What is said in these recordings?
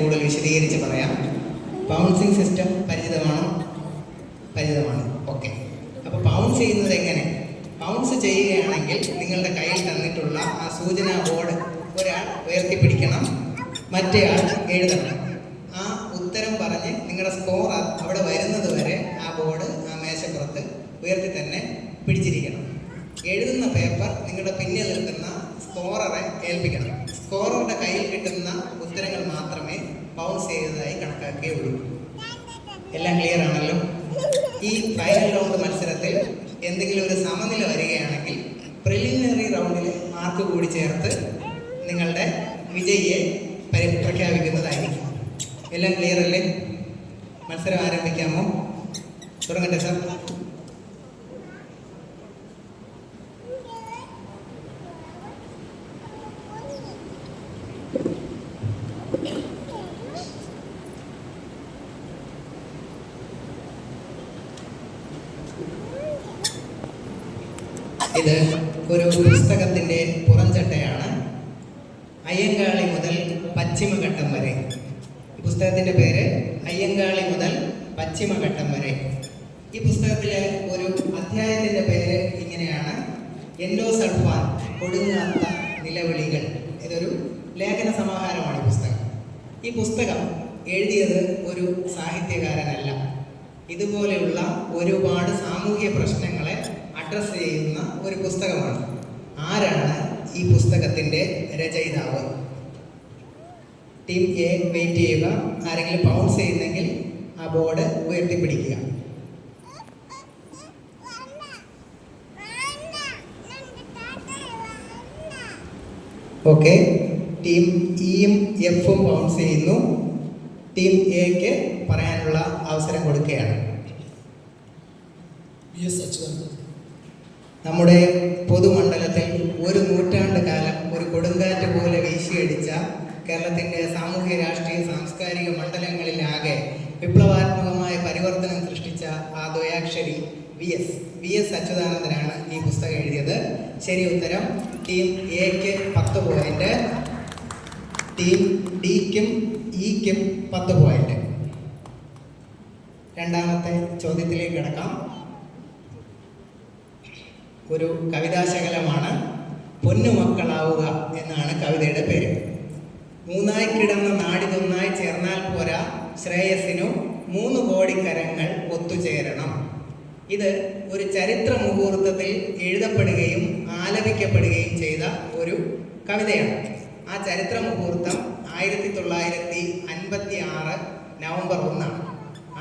കൂടുതൽ വിശദീകരിച്ച് പറയാം. ബൗൺസിങ് സിസ്റ്റം പരിചിതമാണോ? പരിചിതമാണ്. ഓക്കെ. അപ്പോൾ ബൗൺസ് ചെയ്യുന്നത് എങ്ങനെ? ബൗൺസ് ചെയ്യുകയാണെങ്കിൽ നിങ്ങളുടെ കയ്യിൽ തന്നിട്ടുള്ള ആ സൂചനാ ബോർഡ് ഒരാൾ ഉയർത്തിപ്പിടിക്കണം, മറ്റേയാൾ എഴുതണം. ആ ഉത്തരം പറഞ്ഞ് നിങ്ങളുടെ സ്കോർ അവിടെ വരുന്നത് വരെ ആ ബോർഡ് ആ മേശപ്പുറത്ത് ഉയർത്തി തന്നെ പിടിച്ചിരിക്കണം. എഴുതുന്ന പേപ്പർ നിങ്ങളുടെ പിന്നിൽ നിൽക്കുന്ന സ്കോററെ ഏൽപ്പിക്കണം. സ്കോററുടെ കയ്യിൽ കിട്ടുന്ന ഉത്തരങ്ങൾ മാത്രമേ ബൗൺസ് ചെയ്തതായി കണക്കാക്കുകയുള്ളൂ. എല്ലാം ക്ലിയർ ആണല്ലോ? ഈ ഫൈനൽ റൗണ്ട് മത്സരത്തിൽ എന്തെങ്കിലും ഒരു സമനില വരികയാണെങ്കിൽ പ്രിലിമിനറി റൗണ്ടിൽ മാർക്ക് കൂടി ചേർത്ത് നിങ്ങളുടെ വിജയിയെ പ്രഖ്യാപിക്കുന്നതായിരിക്കും. എല്ലാം ക്ലിയർ അല്ലേ? മത്സരം ആരംഭിക്കാമോ? തുടങ്ങട്ടെ സാർ. ഇത് ഒരു പുസ്തകത്തിൻ്റെ പുറംചട്ടയാണ്. അയ്യങ്കാളി മുതൽ പശ്ചിമഘട്ടം വരെ. ഈ പുസ്തകത്തിൻ്റെ പേര് അയ്യങ്കാളി മുതൽ പശ്ചിമഘട്ടം വരെ. ഈ പുസ്തകത്തിലെ ഒരു അധ്യായത്തിൻ്റെ പേര് ഇങ്ങനെയാണ്: എൻഡോസൾഫാൻ ഒടുങ്ങാത്ത നിലവിളികൾ. ഇതൊരു ലേഖന സമാഹാരമാണ് ഈ പുസ്തകം. ഈ പുസ്തകം എഴുതിയത് ഒരു സാഹിത്യകാരനല്ല. ഇതുപോലെയുള്ള ഒരുപാട് സാമൂഹ്യ പ്രശ്നങ്ങളെ അഡ്രസ്സ് ചെയ്യുന്ന ഒരു പുസ്തകമാണ്. ആരാണ് ഈ പുസ്തകത്തിൻ്റെ രചയിതാവ്? ടീം എ വെയിറ്റ് ചെയ്യുക. ആരെങ്കിലും ബൗൺസ് ചെയ്യുന്നെങ്കിൽ ആ ബോർഡ് ഉയർത്തിപ്പിടിക്കുക. ഓക്കെ. ടീം ഇയും എഫും ബൗൺസ് ചെയ്യുന്നു. ടീം എക്ക് പറയാനുള്ള അവസരം കൊടുക്കുകയാണ്. നമ്മുടെ പൊതുമണ്ഡലത്തിൽ ഒരു നൂറ്റാണ്ട് കാലം ഒരു കൊടുങ്കാറ്റ് പോലെ വീശിയടിച്ച കേരളത്തിൻ്റെ സാമൂഹ്യ രാഷ്ട്രീയ സാംസ്കാരിക മണ്ഡലങ്ങളിലാകെ വിപ്ലവാത്മകമായ പരിവർത്തനം സൃഷ്ടിച്ച ആ ദ്വയാക്ഷരി വി എസ് അച്യുതാനന്ദനാണ് ഈ പുസ്തകം എഴുതിയത്. ശരി ഉത്തരം. ടീം എക്ക് 10 പോയിന്റ്, ടീം ഡിക്കും ഇക്കും 10 പോയിന്റ്. രണ്ടാമത്തെ ചോദ്യത്തിലേക്ക് കിടക്കാം. ഒരു കവിതാശകലമാണ്. പൊന്നുമക്കളാവുക എന്നാണ് കവിതയുടെ പേര്. മൂന്നായി കിടന്ന നാടിതൊന്നായി ചേർന്നാൽ പോരാ, ശ്രേയസ്സിനു 3 കോടി കരങ്ങൾ ഒത്തുചേരണം. ഇത് ഒരു ചരിത്ര മുഹൂർത്തത്തിൽ എഴുതപ്പെടുകയും ആലപിക്കപ്പെടുകയും ചെയ്ത ഒരു കവിതയാണ്. ആ ചരിത്ര മുഹൂർത്തം 1956 നവംബർ 1.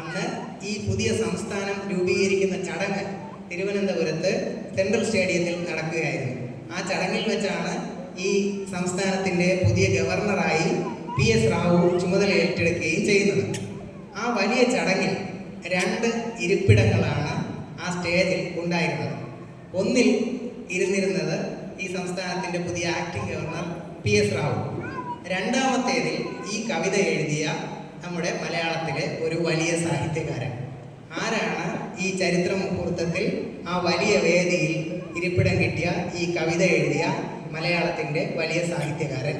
അന്ന് ഈ പുതിയ സംസ്ഥാനം രൂപീകരിക്കുന്ന ചടങ്ങ് തിരുവനന്തപുരത്ത് സെൻട്രൽ സ്റ്റേഡിയത്തിൽ നടക്കുകയായിരുന്നു. ആ ചടങ്ങിൽ വെച്ചാണ് ഈ സംസ്ഥാനത്തിൻ്റെ പുതിയ ഗവർണറായി PS റാവു ചുമതല ഏറ്റെടുക്കുകയും ചെയ്യുന്നത്. ആ വലിയ ചടങ്ങിൽ 2 ഇരിപ്പിടങ്ങളാണ് ആ സ്റ്റേജിൽ ഉണ്ടായിരുന്നത്. ഒന്നിൽ ഇരുന്നിരുന്നത് ഈ സംസ്ഥാനത്തിൻ്റെ പുതിയ ആക്ടിംഗ് ഗവർണർ PS റാവു. രണ്ടാമത്തേതിൽ ഈ കവിത എഴുതിയ നമ്മുടെ മലയാളത്തിലെ ഒരു വലിയ സാഹിത്യകാരൻ. ആരാണ് ഈ ചരിത്ര മുഹൂർത്തത്തിൽ ആ വലിയ വേദിയിൽ ഇരിപ്പിടം കിട്ടിയ ഈ കവിത എഴുതിയ മലയാളത്തിൻ്റെ വലിയ സാഹിത്യകാരൻ?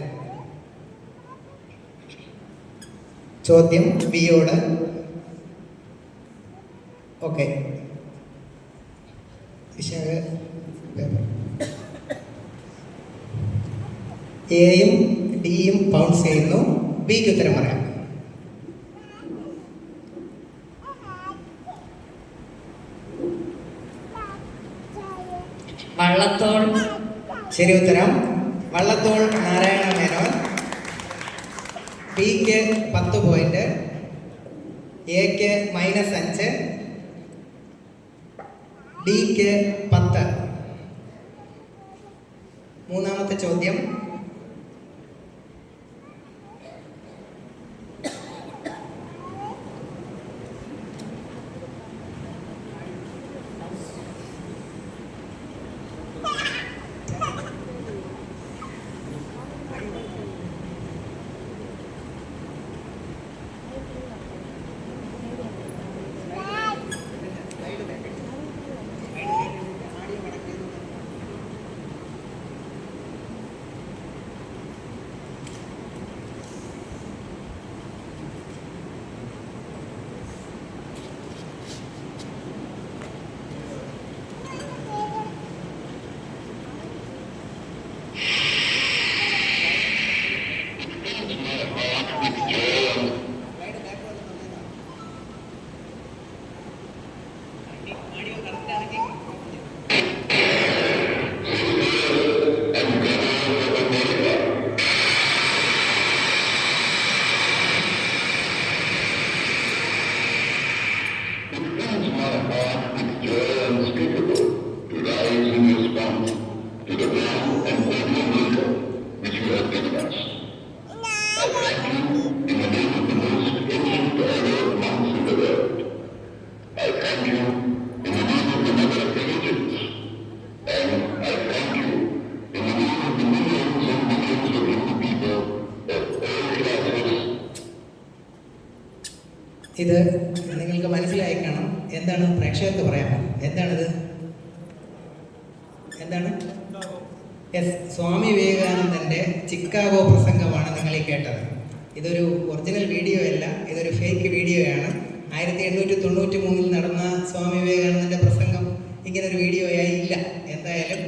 ചോദ്യം ബിയോട്. ഓക്കെ. എയും ഡിയും ബൗൺസ് ചെയ്യുന്നു. ബിക്ക് ഉത്തരം പറയാം. വള്ളത്തോൾ. ശരി ഉത്തരം. വള്ളത്തോൾ നാരായണ മേനോൻ. ബിക്ക് 10 പോയിന്റ്, എക്ക് -5, ഡിക്ക് 10. മൂന്നാമത്തെ ചോദ്യം. ഇത് നിങ്ങൾക്ക് മനസ്സിലായി കാണും. എന്താണ് പ്രേക്ഷകർക്ക് പറയാമോ? എന്താണിത്? എന്താണ്? യെസ്, സ്വാമി വിവേകാനന്ദൻ്റെ ചിക്കാഗോ പ്രസംഗമാണ് നിങ്ങൾ ഈ കേട്ടത്. ഇതൊരു ഒറിജിനൽ വീഡിയോ അല്ല, ഇതൊരു ഫേക്ക് വീഡിയോയാണ്. 1893 നടന്ന സ്വാമി വിവേകാനന്ദൻ്റെ പ്രസംഗം ഇങ്ങനൊരു വീഡിയോ ആയി ഇല്ല. എന്തായാലും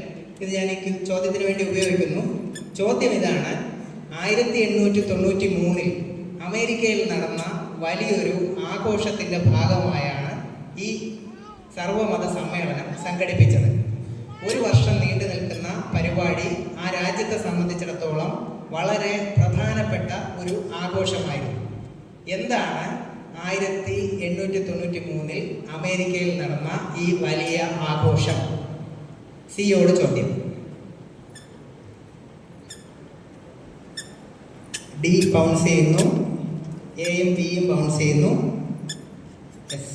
ഇത് ഞാൻ ഈ ചോദ്യത്തിന് വേണ്ടി ഉപയോഗിക്കുന്നു. ചോദ്യം ഇതാണ്: 1893 അമേരിക്കയിൽ നടന്ന വലിയൊരു ആഘോഷത്തിൻ്റെ ഭാഗമായാണ് ഈ സർവമത സമ്മേളനം സംഘടിപ്പിച്ചത്. ഒരു വർഷം നീണ്ടു നിൽക്കുന്ന പരിപാടി ആ രാജ്യത്തെ സംബന്ധിച്ചിടത്തോളം വളരെ പ്രധാനപ്പെട്ട ഒരു ആഘോഷമായിരുന്നു. എന്താണ് 1893 അമേരിക്കയിൽ നടന്ന ഈ വലിയ ആഘോഷം? സിയോട് ചോദ്യം. ഡി ബൗൺസ് ചെയ്യുന്നു, എയും ബിയും ബൗൺസ് ചെയ്യുന്നു. യെസ്,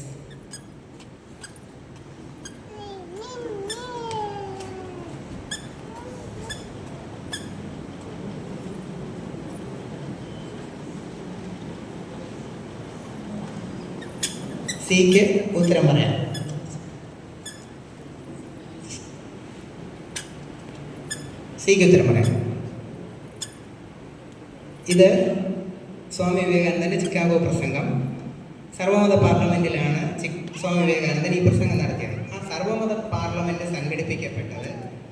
സിക്ക് ഉത്തരം പറയാം. സിക്ക് ഉത്തരം പറയാം. ഇത് സ്വാമി വിവേകാനന്ദൻ്റെ ചിക്കാഗോ പ്രസംഗം. സർവമത പാർലമെൻറ്റിലാണ് സ്വാമി വിവേകാനന്ദൻ ഈ പ്രസംഗം നടത്തിയത്. ആ സർവമത പാർലമെൻറ്റ് സംഘടിപ്പിക്കപ്പെട്ടത്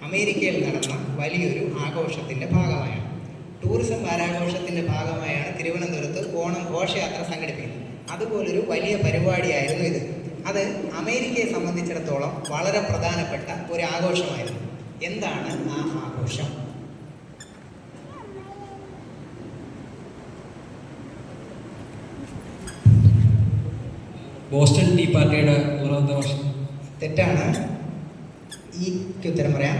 അമേരിക്കയിൽ നടന്ന വലിയൊരു ആഘോഷത്തിൻ്റെ ഭാഗമായാണ്. ടൂറിസം വാരാഘോഷത്തിൻ്റെ ഭാഗമായാണ് തിരുവനന്തപുരത്ത് ഓണം ഘോഷയാത്ര സംഘടിപ്പിക്കുന്നത്. അതുപോലൊരു വലിയ പരിപാടിയായിരുന്നു ഇത്. അത് അമേരിക്കയെ സംബന്ധിച്ചിടത്തോളം വളരെ പ്രധാനപ്പെട്ട ഒരു ആഘോഷമായിരുന്നു. എന്താണ് ആ ആഘോഷം? ബോസ്റ്റൺ ടീ പാർട്ടിയുടെ 100ാമത്തെ വർഷം. തെറ്റാണ്. ഈ ഉത്തരം പറയാം.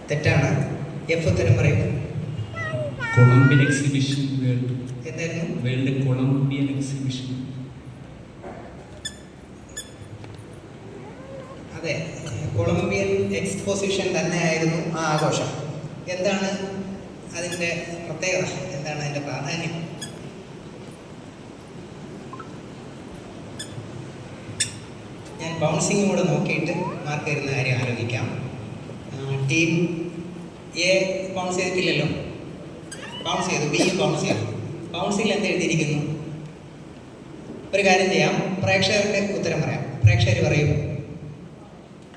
തെറ്റാണ്. എഫ് ഉത്തരം പറയും. Columbian exhibition. എന്തായിരുന്നു? World Columbian exhibition. അതെ, കൊളംബിയൻ എക്സ്പോസിഷൻ തന്നെയായിരുന്നു ആ ആഘോഷം. എന്താണ് അതിൻ്റെ പ്രത്യേകത? എന്താണ് അതിൻ്റെ പ്രാധാന്യം? ഞാൻ ബൗൺസിങ് കൂടെ നോക്കിയിട്ട് മാർക്ക് തരുന്ന കാര്യം ആലോചിക്കാം. ടീം എ ബൗൺസ് ചെയ്തിട്ടില്ലല്ലോ. ബൗൺസ് ചെയ്തു. ബി ബൗൺസ് ചെയ്തു. ബൗൺസിൽ എന്ത് എഴുതിയിരിക്കുന്നു? ഒരു കാര്യം ചെയ്യാം, പ്രേക്ഷകർക്ക് ഉത്തരം പറയാം. പ്രേക്ഷകർ പറയൂ,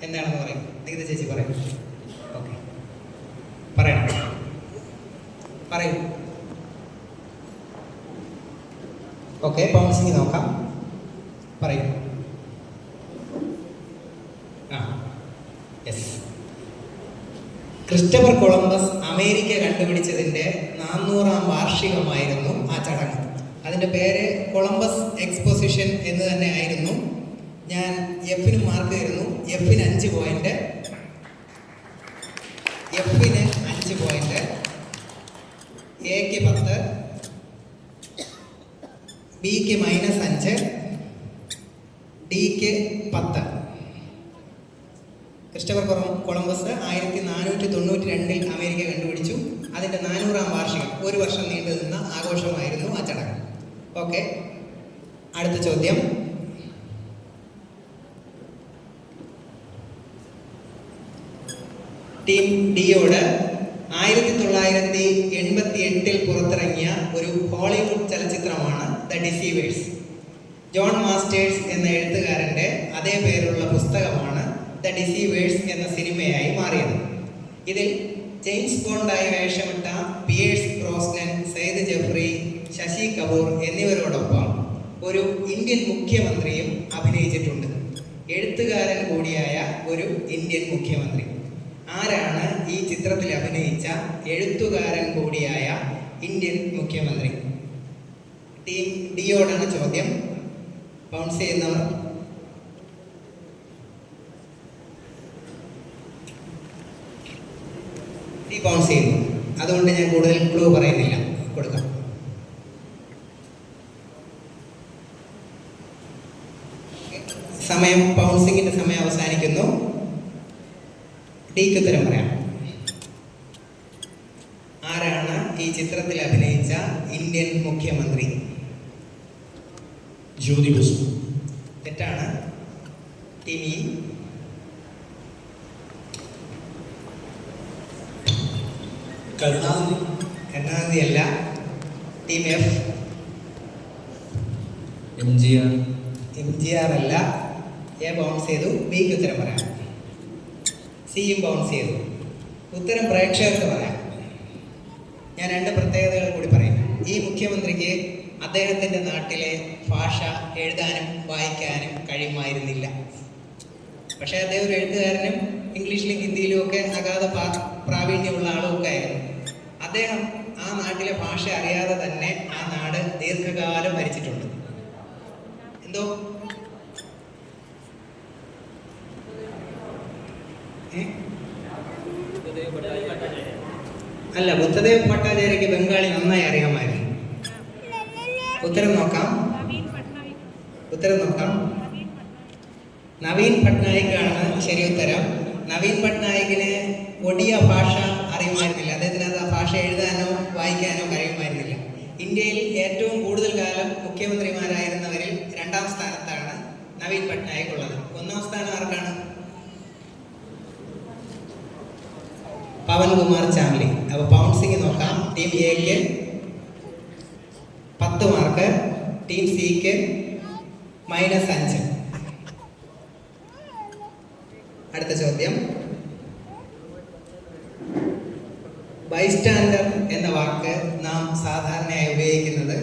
എന്താണെന്ന് പറയും. നികിത ചേച്ചി പറയും. ഓക്കെ, പറയണം, പറയൂ. ഓക്കെ, ബൗൺസിങ് നോക്കാം. പറയൂ. യെസ്, ക്രിസ്റ്റഫർ കൊളംബസ് അമേരിക്ക കണ്ടുപിടിച്ചതിൻ്റെ 400ാം വാർഷികമായിരുന്നു ആ ചടങ്ങ്. അതിൻ്റെ പേര് കൊളംബസ് എക്സ്പോസിഷൻ എന്ന് തന്നെ ആയിരുന്നു. ഞാൻ എഫിന് മാർക്ക് തരുന്നു. എഫിന് 5 പോയിന്റ്. എഫിന് 5 പോയിന്റ്. എക്ക് 10, ബിക്ക് -5, ഡിക്ക് 10. ക്രിസ്റ്റഫർ കൊളംബസ് 1492 അമേരിക്ക കണ്ടുപിടിച്ചു. അതിൻ്റെ 400ാം വാർഷികം, ഒരു വർഷം നീണ്ടു നിന്ന ആഘോഷമായിരുന്നു ആ ചടങ്ങ്. ഓക്കെ, അടുത്ത ചോദ്യം. ടീം ഡിയോട് 1988 പുറത്തിറങ്ങിയ ഒരു ഹോളിവുഡ് ചലച്ചിത്രമാണ് ദ ഡിസീവേഴ്സ്. ജോൺ മാസ്റ്റേഴ്സ് എന്ന എഴുത്തുകാരൻ്റെ അതേ പേരുള്ള പുസ്തകമാണ് ദ ഡിസീവേഴ്സ് എന്ന സിനിമയായി മാറിയത്. ഇതിൽ ജെയിംസ് ബോണ്ടായി വേഷമിട്ട പിയേഴ്സ് ബ്രോസ്നൻ, സയ്യിദ് ജഫ്രി, ശശി കപൂർ എന്നിവരോടൊപ്പം ഒരു ഇന്ത്യൻ മുഖ്യമന്ത്രിയും അഭിനയിച്ചിട്ടുണ്ട്. എഴുത്തുകാരൻ കൂടിയായ ഒരു ഇന്ത്യൻ മുഖ്യമന്ത്രി. ആരാണ് ഈ ചിത്രത്തിൽ അഭിനയിച്ച എഴുത്തുകാരൻ കൂടിയായ ഇന്ത്യൻ മുഖ്യമന്ത്രി? ടീം ഡിയോടാണ് ചോദ്യം. ബൗൺസ് ചെയ്യുന്നവർ. ഡി ബൗൺസ് ചെയ്യുന്നു. അതുകൊണ്ട് ഞാൻ കൂടുതൽ ക്ലൂ പറയുന്നില്ല. കൊടുക്കാം. സമയം, ബൗൺസിങ്ങിന്റെ സമയം അവസാനിക്കുന്നു. ഡിക്ക് ഉത്തരം പറയാം. ചിത്രത്തിൽ അഭിനയിച്ച ഇന്ത്യൻ മുഖ്യമന്ത്രി? ജ്യോതി ബസു. തെറ്റാണ്. Team E. കരുണാനിധി. കരുണാനിധി അല്ല. Team F. MGR. MGR അല്ല. എ ബൗൺസ് ചെയ്തു. ബിക്ക് ഉത്തരം പറയാം. സിയും ബൗൺസ് ചെയ്തു. ഉത്തരം പ്രേക്ഷകർക്ക് പറയാം. ഞാൻ രണ്ട് പ്രത്യേകതകൾ കൂടി പറയും. ഈ മുഖ്യമന്ത്രിക്ക് അദ്ദേഹത്തിൻ്റെ നാട്ടിലെ ഭാഷ എഴുതാനും വായിക്കാനും കഴിയുമായിരുന്നില്ല. പക്ഷേ അദ്ദേഹം ഒരു എഴുത്തുകാരനും ഇംഗ്ലീഷിലും ഹിന്ദിയിലും ഒക്കെ അഗാധ പ്രാവീണ്യമുള്ള ആളുമൊക്കെ ആയിരുന്നു. അദ്ദേഹം ആ നാട്ടിലെ ഭാഷ അറിയാതെ തന്നെ ആ നാട് ദീർഘകാലം ഭരിച്ചിട്ടുണ്ട്. എന്തോ അല്ല, ബുദ്ധദേവ് ഭട്ടാചാര്യക്ക് ബംഗാളി നന്നായി അറിയാമായിരുന്നു. ഉത്തരം നോക്കാം. നവീൻ പട്നായിക്കാണ് ശരി ഉത്തരം. നവീൻ പട്നായിക്കിന് ഒഡിയ ഭാഷ അറിയുമായിരുന്നില്ല. അദ്ദേഹത്തിന് അത് ആ ഭാഷ എഴുതാനോ വായിക്കാനോ കഴിയുമായിരുന്നില്ല. ഇന്ത്യയിൽ ഏറ്റവും കൂടുതൽ കാലം മുഖ്യമന്ത്രിമാരായിരുന്നവരിൽ 2ാം സ്ഥാനത്താണ് നവീൻ പട്നായിക് ഉള്ളത്. 1ാം സ്ഥാനം ആർക്കാണ്? പവൻ കുമാർ ചാംലി. അപ്പോൾ ബൗൺസിങ് നോക്കാം. ടീം എക്ക് 10 മാർക്ക്, ടീം സിക്ക് -5. അടുത്ത ചോദ്യം. ബൈസ്റ്റാൻഡർ എന്ന വാക്ക് നാം സാധാരണയായി ഉപയോഗിക്കുന്നത്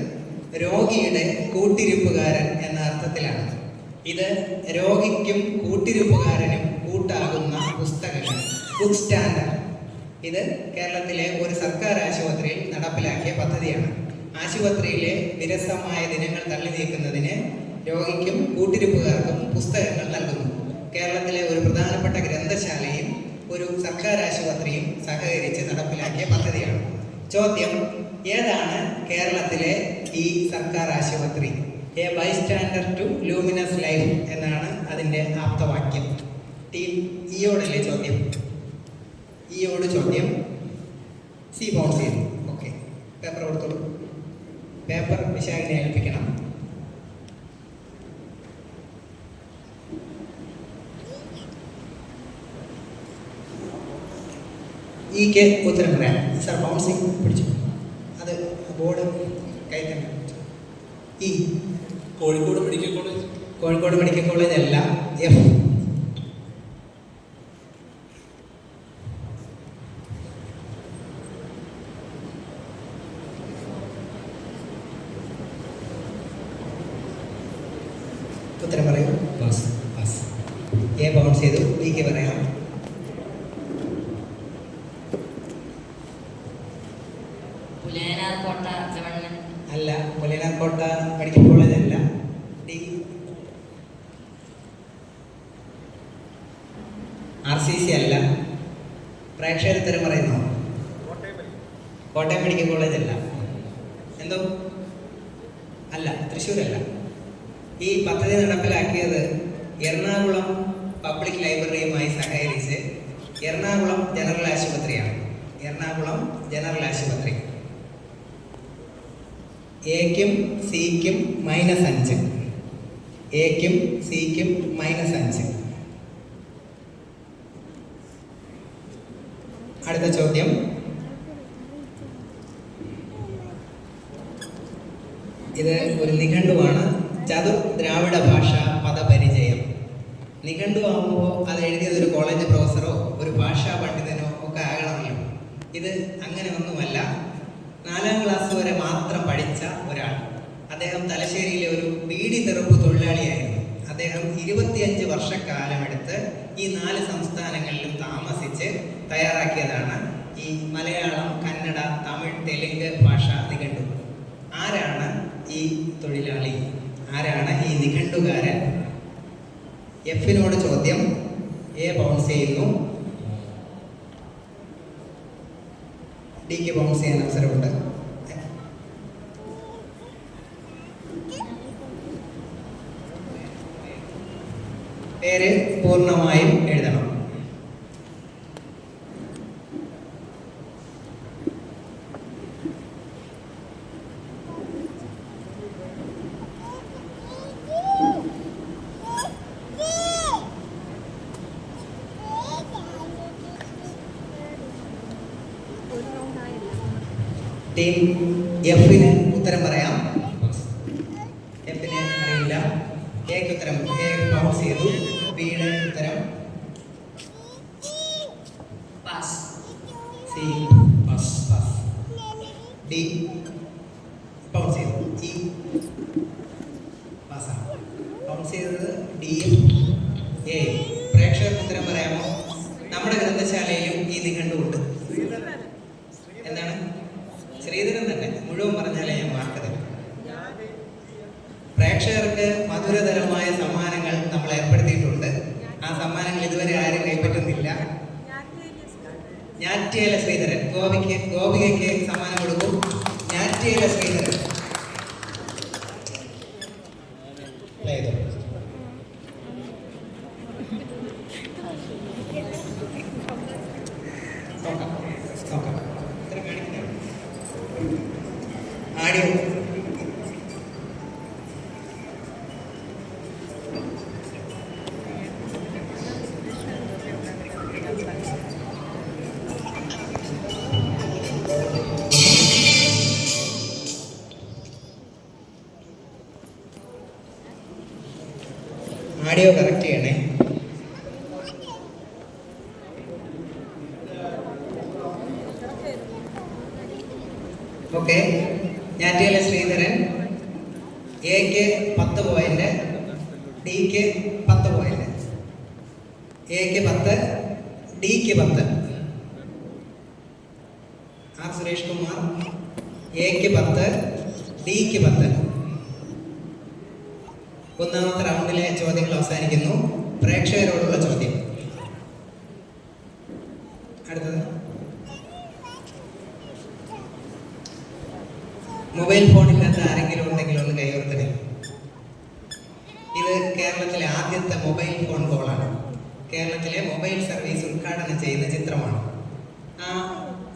രോഗിയുടെ കൂട്ടിരിപ്പുകാരൻ എന്ന അർത്ഥത്തിലാണ്. ഇത് രോഗിക്കും കൂട്ടിരിപ്പുകാരനും കൂട്ടാകുന്ന പുസ്തകങ്ങൾ, ബുക്ക് സ്റ്റാൻഡർ. ഇത് കേരളത്തിലെ ഒരു സർക്കാർ ആശുപത്രിയിൽ നടപ്പിലാക്കിയ പദ്ധതിയാണ്. ആശുപത്രിയിലെ വിരസമായ ദിനങ്ങൾ തള്ളി നീക്കുന്നതിന് രോഗിക്കും കൂട്ടിരിപ്പുകാർക്കും പുസ്തകങ്ങൾ നൽകുന്നു. കേരളത്തിലെ ഒരു പ്രധാനപ്പെട്ട ഗ്രന്ഥശാലയും ഒരു സർക്കാർ ആശുപത്രിയും സഹകരിച്ച് നടപ്പിലാക്കിയ പദ്ധതിയാണ്. ചോദ്യം: ഏതാണ് കേരളത്തിലെ ഈ സർക്കാർ ആശുപത്രി? A bystander to luminous life എന്നാണ് അതിൻ്റെ ആപ്തവാക്യം. ടീം ഇയോടല്ലേ ചോദ്യം? ഇയോട് ചോദ്യം. സി ബൗൺസ് ചെയ്തു. ഓക്കെ, പേപ്പർ കൊടുത്തോളൂ. പേപ്പർ വിശാഖിനെ ഏൽപ്പിക്കണം. ഈക്ക് ഉത്തരം പറയാം. സാർ ബൗൺസിങ് പിടിച്ചു. അത് ബോർഡ് കൈ തന്നെ. ഈ Kozhikode medical college. Kozhikode medical college അല്ല. എഫ്. ഉത്തരം പറയൂ. പാസ്. എ ബൗൺസ് ചെയ്തു. ബിക്ക് പറയാം. അല്ല, പുലേനാർകോട്ട മെഡിക്കൽ കോളേജ് അല്ല. ഡി. RCC അല്ല. പ്രേക്ഷകർ ഉത്തരം പറയുന്നു. കോട്ടയം മെഡിക്കൽ കോളേജ് അല്ല. എന്തോ അല്ല, തൃശ്ശൂരല്ല. ഈ പദ്ധതി നടപ്പിലാക്കിയത് എറണാകുളം പബ്ലിക് ലൈബ്രറിയുമായി സഹകരിച്ച് എറണാകുളം ജനറൽ ആശുപത്രിയാണ്. എറണാകുളം ജനറൽ ആശുപത്രി. എക്കും സിക്കും -5. എക്കും സിക്കും -5. അടുത്ത ചോദ്യം. ഇത് ഒരു നിഘണ്ടുവാണ്. ചതുർ ദ്രാവിഡ ഭാഷ പദപരിചയം. നിഘണ്ടു ആകുമ്പോൾ അത് എഴുതിയത് ഒരു കോളേജ് പ്രൊഫസറോ ഒരു ഭാഷാ പണ്ഡിതനോ ഒക്കെ ആകണമല്ലോ. ഇത് അങ്ങനെ ഒന്നുമല്ല. 4ാം ക്ലാസ് വരെ മാത്രം പഠിച്ച ഒരാൾ. അദ്ദേഹം തലശ്ശേരിയിലെ ഒരു ബീഡി തെറുപ്പ് തൊഴിലാളിയായിരുന്നു. അദ്ദേഹം 25 വർഷക്കാലമെടുത്ത് ഈ 4 സംസ്ഥാനങ്ങളിലും താമസിച്ച് തയ്യാറാക്കിയതാണ് ഈ മലയാളം, കന്നഡ, തമിഴ്, തെലുങ്ക് ഭാഷ നിഘണ്ടു. ആരാണ് ഈ തൊഴിലാളി? ആരാണ് ഈ നിഘണ്ടുകാരൻ? എഫിനോട് ചോദ്യം. എ ബൗൺസ് ചെയ്യുന്നു. ഡിക്ക് ബൗൺസ് ചെയ്യാൻ അവസരമുണ്ട്. പേര് പൂർണ്ണമായും എഴുതണം. ടീം എഫിന് ഉത്തരം പറയാം. എഫിന് അറിയില്ല. എക്ക് ഉത്തരം എ ബൗൺസ് ചെയ്തു. ബിയുടെ ഉത്തരം pass. C pass. Pass. D bounce ചെയ്തു. ഇ പാസ്സാണ്. ബൗൺസ് ചെയ്തത് ഡിയും എ. പ്രേക്ഷകർക്ക് ഉത്തരം പറയാമോ? നമ്മുടെ ഗ്രന്ഥശാലയിലും ഈ നിഘണ്ടുണ്ട്. എന്താണ്? ശ്രീധരൻ തന്നെ. മുഴുവൻ പറഞ്ഞാലേ ഞാൻ മാർക്ക് തരും. പ്രേക്ഷകർക്ക് മധുരതരമായ സമ്മാനങ്ങൾ നമ്മൾ ഏർപ്പെടുത്തിയിട്ടുണ്ട്. ആ സമ്മാനങ്ങൾ ഇതുവരെ ആരും കൈപ്പറ്റുന്നില്ല. ഞാറ്റിയേല ശ്രീധരൻ ഗോപികയ്ക്ക് സമ്മാനം കൊടുക്കും. ഞാറ്റിയേല ശ്രീധരൻ Play ചെയ്തോ. നോക്കാം നോക്കാം. ഇത്ര കാണിക്കുന്നേ ആഡിയോ. ആഡിയോ കറക്റ്റ് ചെയ്യണേ. ഓക്കെ. ഞാറ്റിയേല ശ്രീധരൻ എക്ക് 10 പോയിന്റ്, ഡിക്ക് 10 പോയിന്റ്. എക്ക് 10, ഡിക്ക് 10. ആർ സുരേഷ് കുമാർ എക്ക് 10, ഡിക്ക് 10. ഒന്നാമത്തെ റൗണ്ടിലെ ചോദ്യങ്ങൾ അവസാനിക്കുന്നു. പ്രേക്ഷകരോടുള്ള ചോദ്യം. അടുത്തത് മൊബൈൽ ഫോണില്ലാത്ത ആരെങ്കിലും ഉണ്ടെങ്കിൽ ഒന്ന് കൈവർത്തണേ. ഇത് കേരളത്തിലെ ആദ്യത്തെ മൊബൈൽ ഫോൺ കോളാണ്. കേരളത്തിലെ മൊബൈൽ സർവീസ് ഉദ്ഘാടനം ചെയ്യുന്ന ചിത്രമാണ്.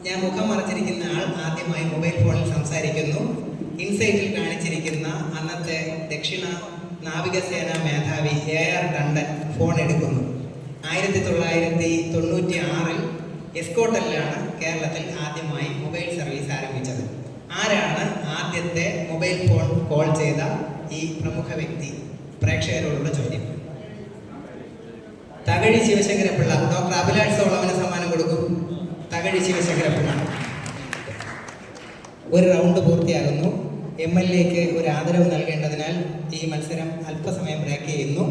ഞാൻ മുഖം മറച്ചിരിക്കുന്ന ആൾ ആദ്യമായി മൊബൈൽ ഫോണിൽ സംസാരിക്കുന്നു. ഇൻസൈറ്റിൽ കാണിച്ചിരിക്കുന്ന അന്നത്തെ ദക്ഷിണ നാവികസേന മേധാവി AR ടണ്ടൻ ഫോൺ എടുക്കുന്നു. 1996 എസ്കോട്ടലിലാണ് കേരളത്തിൽ ആദ്യമായി മൊബൈൽ സർവീസ് ആരംഭിച്ചത്. ആരാണ് ആദ്യത്തെ മൊബൈൽ ഫോൺ കോൾ ചെയ്ത ഈ പ്രമുഖ വ്യക്തി? പ്രേക്ഷകരോടുള്ള ചോദ്യം. തകഴി ശിവശങ്കരപ്പിള്ള. ഡോക്ടർ അഭിലാഷ് സോളമന് സമ്മാനം കൊടുക്കും. തകഴി ശിവശങ്കരപ്പിള്ള. ഒരു റൗണ്ട് പൂർത്തിയാകുന്നു. MLAക്ക് ഒരു ആദരവ് നൽകേണ്ടതിനാൽ ഈ മത്സരം അല്പസമയം ബ്രേക്ക് ചെയ്യുന്നു.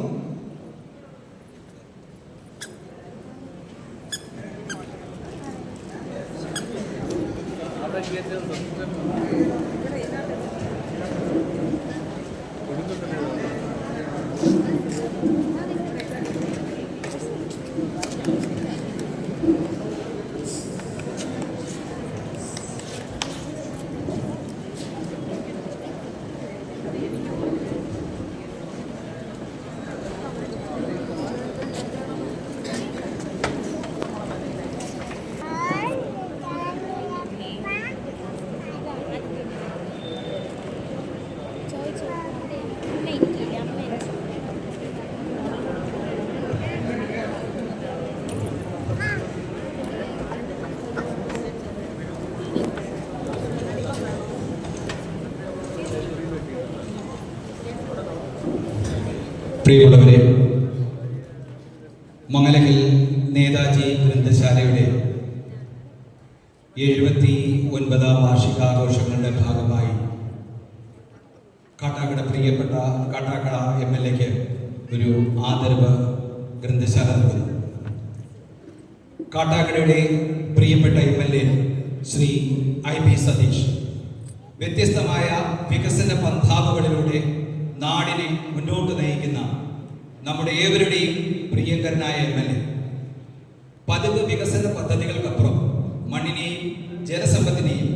പ്രിയമുള്ളവരെ, മംഗലകൽ നേതാജി ഗ്രന്ഥശാലയുടെ 79ാം വാർഷികാഘോഷങ്ങളുടെ ഭാഗമായി കാട്ടാക്കട പ്രിയപ്പെട്ട കാട്ടാക്കട MLAക്ക് ഒരു ആദരവ് ഗ്രന്ഥശാല നൽകുന്നു. കാട്ടാക്കടയുടെ പ്രിയപ്പെട്ട MLA ശ്രീ IB സതീഷ് വ്യത്യസ്തമായ വികസന പന്ഥാവുകളിലൂടെ നാടിനെ മുന്നോട്ട് നയിക്കുന്ന നമ്മുടെ ഏവരുടെയും പ്രിയങ്കരനായ MLA പതിവ് വികസന പദ്ധതികൾക്കപ്പുറം മണ്ണിനെയും ജലസമ്പത്തിനെയും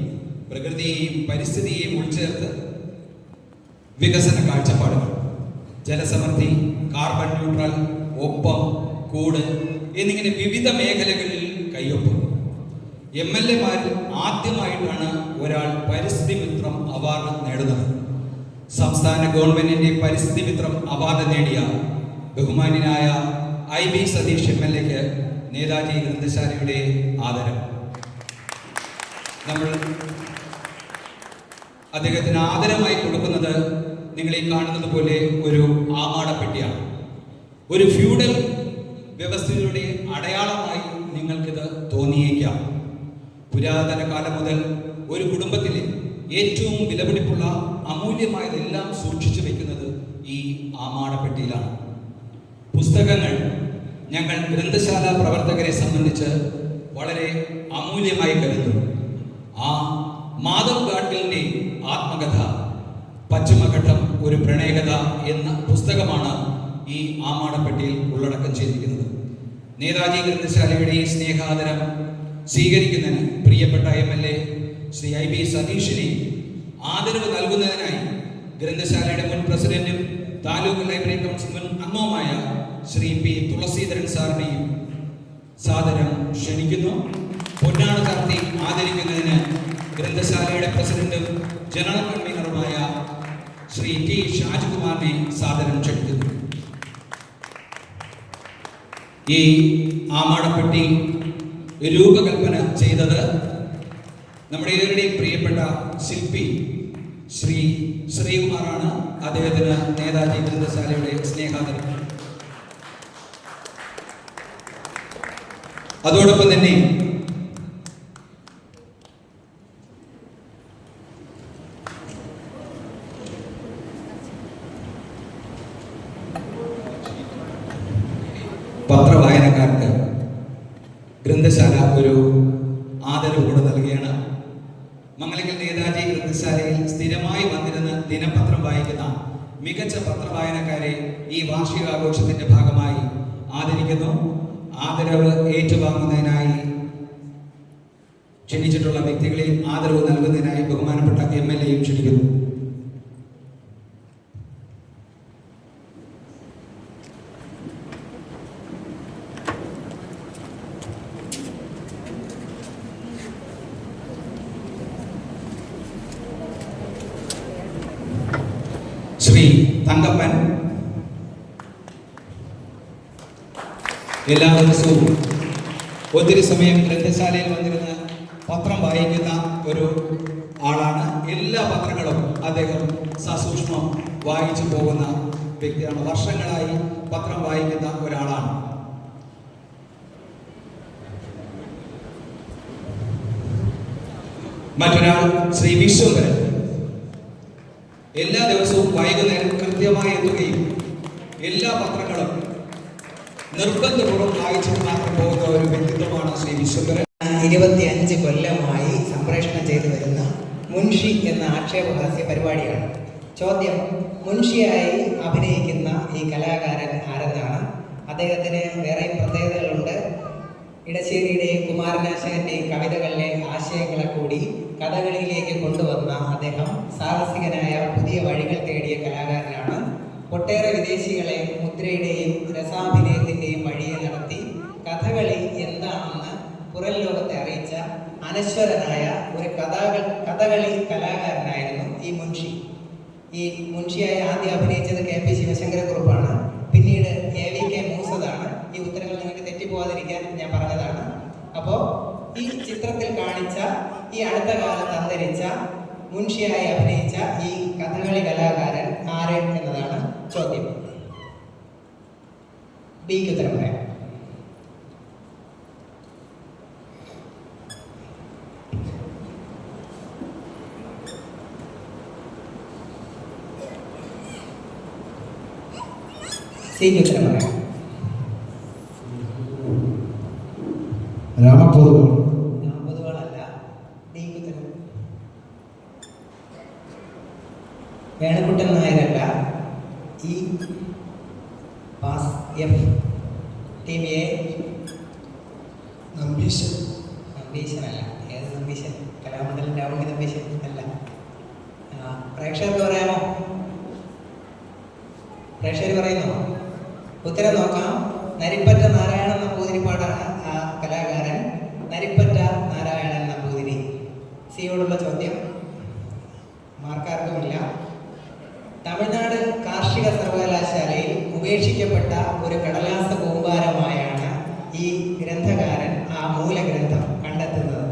പ്രകൃതിയെയും പരിസ്ഥിതിയെയും ഉൾച്ചേർത്ത് വികസന കാഴ്ചപ്പാടുകൾ, ജലസമൃദ്ധി, കാർബൺ ന്യൂട്രൽ, ഒപ്പം, കൂട് എന്നിങ്ങനെ വിവിധ മേഖലകളിൽ കയ്യൊപ്പും. MLAമാരിൽ ആദ്യമായിട്ടാണ് ഒരാൾ പരിസ്ഥിതി മിത്രം അവാർഡ് നേടുന്നത്. സംസ്ഥാന ഗവൺമെന്റിന്റെ പരിസ്ഥിതി മിത്രം അവാർഡ് നേടിയ ബഹുമാന്യനായ IB സതീഷ് MLAക്ക് നേതാജി ഗ്രന്ഥശാലയുടെ ആദരം. നമ്മൾ അദ്ദേഹത്തിന് ആദരമായി കൊടുക്കുന്നത് നിങ്ങൾ ഈ കാണുന്നത് പോലെ ഒരു ആമാടപ്പെട്ടിയാണ്. ഒരു ഫ്യൂഡൽ വ്യവസ്ഥയുടെ അടയാളമായി നിങ്ങൾക്കിത് തോന്നിയേക്കാം. പുരാതന കാലം മുതൽ ഒരു കുടുംബത്തിലെ ഏറ്റവും വിലപിടിപ്പുള്ള അമൂല്യമായതെല്ലാം സൂക്ഷിച്ചു വെക്കുന്നത് ഈ ആമാടപ്പെട്ടിയിലാണ്. പുസ്തകങ്ങൾ ഞങ്ങൾ ഗ്രന്ഥശാല പ്രവർത്തകരെ സംബന്ധിച്ച് വളരെ അമൂല്യമായി കരുതുന്നു. ആ മാധവ് ഗാഡ്ഗിലിന്റെ ആത്മകഥ പശ്ചിമഘട്ടം ഒരു പ്രണയകഥ എന്ന പുസ്തകമാണ് ഈ ആമാടപ്പെട്ടിയിൽ ഉള്ളടക്കം ചെയ്തിരിക്കുന്നത്. നേതാജി ഗ്രന്ഥശാലയുടെ ഈ സ്നേഹാദരം സ്വീകരിക്കുന്നതിന് പ്രിയപ്പെട്ട MLA ശ്രീ IB സതീഷിനെ ആദരവ് നൽകുന്നതിനായി ഗ്രന്ഥശാലയുടെ മുൻ പ്രസിഡന്റും താലൂക്ക് ലൈബ്രറി കൗൺസിൽ മുൻ അംഗവുമായ ശ്രീ P തുളസീധരൻ സാറിനെയും സാദരം ക്ഷണിക്കുന്നു. പൊന്നാട ചാർത്തി ആദരിക്കുന്നതിന് ഗ്രന്ഥശാലയുടെ പ്രസിഡന്റും ജനറൽ കൺവീനറുമായ ശ്രീ T ഷാജ്കുമാറിനെ സാദരം ക്ഷണിക്കുന്നു. ഈ ആമാടപ്പെട്ടി രൂപകൽപ്പന ചെയ്തത് നമ്മുടെ ഏവരുടെയും പ്രിയപ്പെട്ട ശില്പി ശ്രീ ശ്രീകുമാറാണ്. അദ്ദേഹത്തിന് നേതാജി ഗ്രന്ഥശാലയുടെ സ്നേഹാദരം. അതോടൊപ്പം തന്നെ പത്രവായനക്കാർക്ക് ഗ്രന്ഥശാല ഒരു ആദരവ് കൂടെ നൽകുകയാണ്. മംഗലക്കൽ നേതാജി ഗ്രന്ഥശാലയിൽ സ്ഥിരമായി വന്നിരുന്ന് ദിനപത്രം വായിക്കുന്ന മികച്ച പത്രവായനക്കാരെ ഈ വാർഷികാഘോഷത്തിന്റെ ഭാഗമായി ആദരിക്കുന്നു. ആദരവ് ഏറ്റുവാങ്ങുന്നതിനായി ക്ഷണിച്ചിട്ടുള്ള വ്യക്തികളെയും ആദരവ് നൽകുന്നതിനായി ബഹുമാനപ്പെട്ട MLA ക്ഷണിക്കുന്നു. ശ്രീ തങ്കപ്പൻ എല്ലാ ദിവസവും ഒത്തിരി സമയം ഗ്രന്ഥശാലയിൽ വന്നിരുന്ന് പത്രം വായിക്കുന്ന ഒരു ആളാണ്. എല്ലാ പത്രങ്ങളും അദ്ദേഹം സസൂക്ഷ്മം വായിച്ചു പോകുന്ന വ്യക്തിയാണ്. വർഷങ്ങളായി പത്രം വായിക്കുന്ന ഒരാളാണ്. മറ്റൊരാൾ ശ്രീ വിശ്വംഭരൻ എല്ലാ ദിവസവും വൈകുന്നേരം കൃത്യമായി എത്തുകയും എല്ലാ പത്രങ്ങളും നിർബന്ധപൂർവ്വം വായിച്ചിട്ട് മാത്രം പോകുന്ന ഒരു വ്യക്തിത്വമാണ് ശ്രീ വിശ്വംഭരൻ. 25 കൊല്ലമായി സംപ്രേഷണം ചെയ്തു വരുന്ന മുൻഷി എന്ന ആക്ഷേപഹാസ്യ പരിപാടിയാണ്. ചോദ്യം: മുൻഷിയായി അഭിനയിക്കുന്ന ഈ കലാകാരൻ ആരെന്നാണ്. അദ്ദേഹത്തിന് വേറെയും പ്രത്യേകതകളുണ്ട്. ഇടശ്ശേരിയുടെയും കുമാരനാശാന്റെയും കവിതകളിലെ ആശയങ്ങളെ കൂടി കഥകളിയിലേക്ക് കൊണ്ടുവന്ന അദ്ദേഹം സാഹസികനായ പുതിയ വഴികൾ തേടിയ കലാകാരനാണ്. ഒട്ടേറെ വിദേശികളെ മുദ്രയുടെയും രസാഭിനയത്തിൻ്റെയും വഴിയെ നടത്തി കഥകളി എന്താണെന്ന് പുറം ലോകത്തെ അറിയിച്ച അനശ്വരനായ ഒരു കഥകളി കലാകാരനായിരുന്നു ഈ മുൻഷി. ഈ മുൻഷിയായി ആദ്യം അഭിനയിച്ചത് KP ശിവശങ്കരക്കുറുപ്പാണ്. പിന്നീട് AVK മൂസതാണ്. ഈ ഉത്തരങ്ങൾ നിങ്ങൾക്ക് തെറ്റിപ്പോകാതിരിക്കാൻ ഞാൻ പറഞ്ഞതാണ്. അപ്പോൾ ഈ ചിത്രത്തിൽ കാണിച്ച ഈ അടുത്ത കാലത്ത് അന്തരിച്ച മുൻഷിയായി അഭിനയിച്ച ഈ കഥകളി കലാകാരൻ ആര് എന്നതാണ് ചോദ്യം. ബിക്ക് ഉത്തരം പറയാം. സിക്ക് ഉത്തരം പറയാം. രാമപൊതുവാളല്ല. ഡിക്ക് ഉത്തരം. വേണക്കുട്ടൻ നായരല്ല. ഈ പാസ് F. Team A. നമ്പീശനല്ല. ഏത് നമ്പീശൻ? കലാമണ്ഡലം രാവുണ്ണി നമ്പീശൻ അല്ല. പ്രേക്ഷകർക്ക് പറയാമോ? പ്രേക്ഷകർ പറയുന്നോ? ഉത്തരം നോക്കാം. നരിപ്പറ്റ നാരായണൻ നമ്പൂതിരിപ്പാടാണ് ആ കലാകാരൻ. നരിപ്പറ്റ നാരായണൻ നമ്പൂതിരി. സിയോടുള്ള ചോദ്യം മാർക്കാർക്കുമില്ല. തമിഴ്നാട് കാർഷിക സർവകലാശാലയിൽ ഉപേക്ഷിക്കപ്പെട്ട ഒരു കടലാസ കൂമ്പാരമായാണ് ഈ ഗ്രന്ഥകാരൻ ആ മൂലഗ്രന്ഥം കണ്ടെത്തുന്നത്.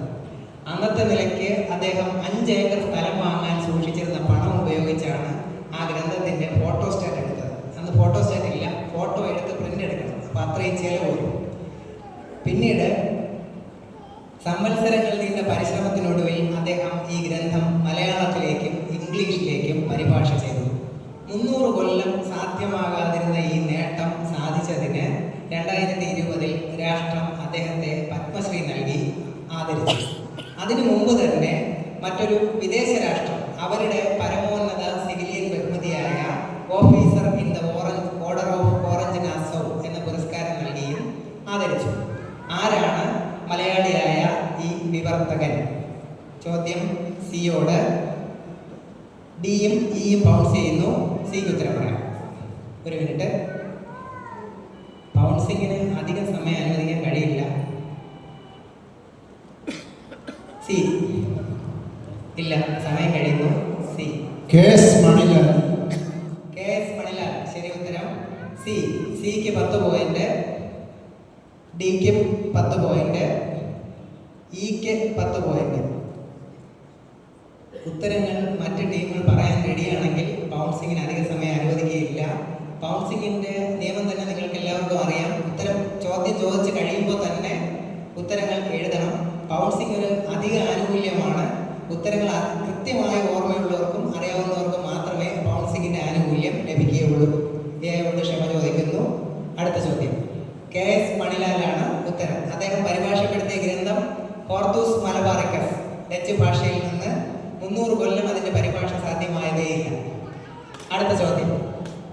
അന്നത്തെ നിലയ്ക്ക് അദ്ദേഹം 5 ഏക്കർ സ്ഥലം വാങ്ങാൻ സൂക്ഷിച്ച ഫോട്ടോസ്റ്റാറ്റ് ഇല്ല, ഫോട്ടോ എടുത്ത് പ്രിന്റ് എടുക്കണം. അപ്പോൾ അത്രയും ചിലവ് വരും. പിന്നീട് സംവത്സരങ്ങൾ നീണ്ട പരിശ്രമത്തിനൊടുവിൽ അദ്ദേഹം ഈ ഗ്രന്ഥം മലയാളത്തിലേക്കും ഇംഗ്ലീഷിലേക്കും പരിഭാഷ ചെയ്തു. 300 കൊല്ലം സാധ്യമാകാതിരുന്ന ഈ നേട്ടം സാധിച്ചതിന് 2020 രാഷ്ട്രം അദ്ദേഹത്തെ പത്മശ്രീ നൽകി ആദരിച്ചു. അതിനു മുമ്പ് തന്നെ മറ്റൊരു വിദേശ രാഷ്ട്രം അവരുടെ പരമോന്നത സിവിലിയൻ ബഹുമതിയായ officer in the order of orange Nassau എന്ന പുരസ്കാരം നൽകിയും ആദരിച്ചു. ആരാണ് മലയാളിയായ ഈ വിവർത്തകൻ? ചോദ്യം സിയോട്. ഡിയും ഇയും ബൗൺസ് ചെയ്യുന്നു. സിക്ക് ഉത്തരം പറയാം. ഒരു മിനിറ്റ്. ബൗൺസിങ്ങിന് അധികം സമയം അനുവദിക്കാൻ കഴിയില്ല. സി. ഇല്ല, സമയം കഴിയുന്നു. C. KS Manilal. KS Manilal ശരി ഉത്തരം. സി. സിക്ക് 10 പോയിന്റ്, ഡിക്ക് 10 പോയിന്റ്, ഇക്ക് 10 പോയിന്റ്. ഉത്തരങ്ങൾ മറ്റ് ടീമുകൾ പറയാൻ റെഡിയാണെങ്കിൽ ബൗൺസിങ്ങിന് അധിക സമയം അനുവദിക്കുകയില്ല. ബൗൺസിങ്ങിന്റെ നിയമം തന്നെ നിങ്ങൾക്ക് എല്ലാവർക്കും അറിയാം. ചോദ്യം ചോദിച്ച് കഴിയുമ്പോൾ തന്നെ ഉത്തരങ്ങൾ എഴുതണം. ബൗൺസിങ് ഒരു അധിക ആനുകൂല്യമാണ്. ഉത്തരങ്ങൾ കൃത്യമായ ഓർമ്മയുള്ളവർക്കും അറിയാവുന്നവർക്കും മാത്രമേ ബൗൺസിങ്ങിന്റെ ആനുകൂല്യം ലഭിക്കുകയുള്ളൂ. കൊണ്ട് ക്ഷമ ചോദിക്കുന്നു. അടുത്ത ചോദ്യം. KS മണിലാലാണ് ഉത്തരം. അദ്ദേഹം പരിഭാഷപ്പെടുത്തിയ ഗ്രന്ഥം ഹോർത്തൂസ് മലബാറിക്കസ്. ഡച്ച് ഭാഷയിൽ നിന്ന് 300 കൊല്ലം അതിന്റെ പരിഭാഷ സാധ്യമായതേയില്ല. അടുത്ത ചോദ്യം.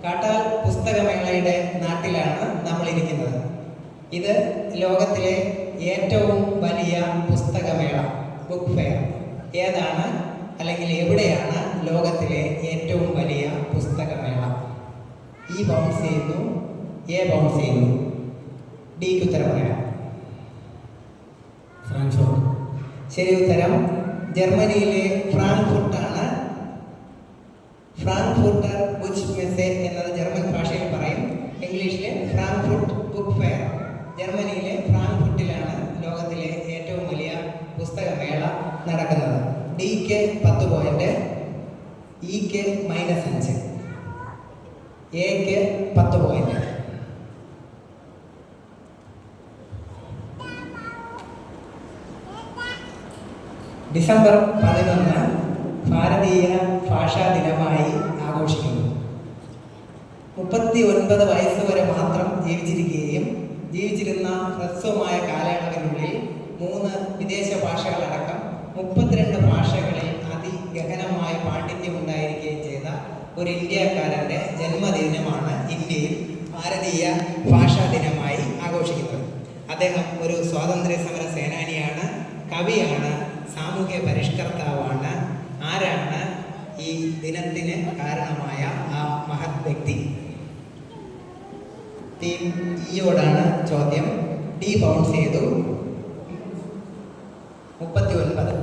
കാട്ടാൽ പുസ്തകമേളയുടെ നാട്ടിലാണ് നമ്മൾ ഇരിക്കുന്നത്. ഇത് ലോകത്തിലെ ഏറ്റവും വലിയ പുസ്തകമേള, ബുക്ക് ഫെയർ. ഏതാണ് അല്ലെങ്കിൽ എവിടെയാണ് ലോകത്തിലെ ഏറ്റവും വലിയ പുസ്തകമേള? ഇ ബൗൺസ് ചെയ്യുന്നു, എ ബൗൺസ് ചെയ്യുന്നു. ഡിക്ക് ഉത്തരം പറയാം. ഫ്രാങ്ക്ഫർട്ട്. ശരി ഉത്തരം. ജർമ്മനിയിലെ ഫ്രാങ്ക്ഫർട്ടാണ്. ഫ്രാങ്ക്ഫർട്ടർ ബുച്ച് മെസ്സെ എന്നത് ജർമ്മൻ ഭാഷയിൽ പറയും. ഇംഗ്ലീഷിലെ ഫ്രാങ്ക്ഫർട്ട് ബുക്ക് ഫെയർ. ജർമ്മനിയിലെ ഫ്രാങ്ക്ഫർട്ടിലാണ് ലോകത്തിലെ ഏറ്റവും വലിയ പുസ്തകമേള നടക്കുന്നത്. ഡിക്ക് 10 പോയിന്റ്, ഇക്ക് -5, എക്ക് 10 പോയിന്റ്. ഡിസംബർ 11 ഭാരതീയ ഭാഷാ ദിനമായി ആഘോഷിക്കുന്നു. 39 വയസ്സ് വരെ മാത്രം ജീവിച്ചിരുന്ന ഹ്രസ്വമായ കാലയളവിനുള്ളിൽ 3 വിദേശ ഭാഷകളടക്കം 32 ഭാഷകളിൽ അതിഗഹനമായ പാണ്ഡിത്യം ഉണ്ടായിരിക്കുകയും ചെയ്ത ഒരു ഇന്ത്യക്കാരൻ്റെ ജന്മദിനമാണ് ഇന്ത്യയിൽ ഭാരതീയ ഭാഷാ ദിനമായി ആഘോഷിക്കുന്നത്. അദ്ദേഹം ഒരു സ്വാതന്ത്ര്യ സമര സേനാനിയാണ്, കവിയാണ്, സാമൂഹ്യ പരിഷ്കർത്താവാണ്. ആരാണ് ഈ ദിനത്തിന് കാരണമായ ആ മഹത് വ്യക്തി? ടീം ഇയോടാണ് ചോദ്യം. ഡി ബൗൺസ് ചെയ്തു. 39.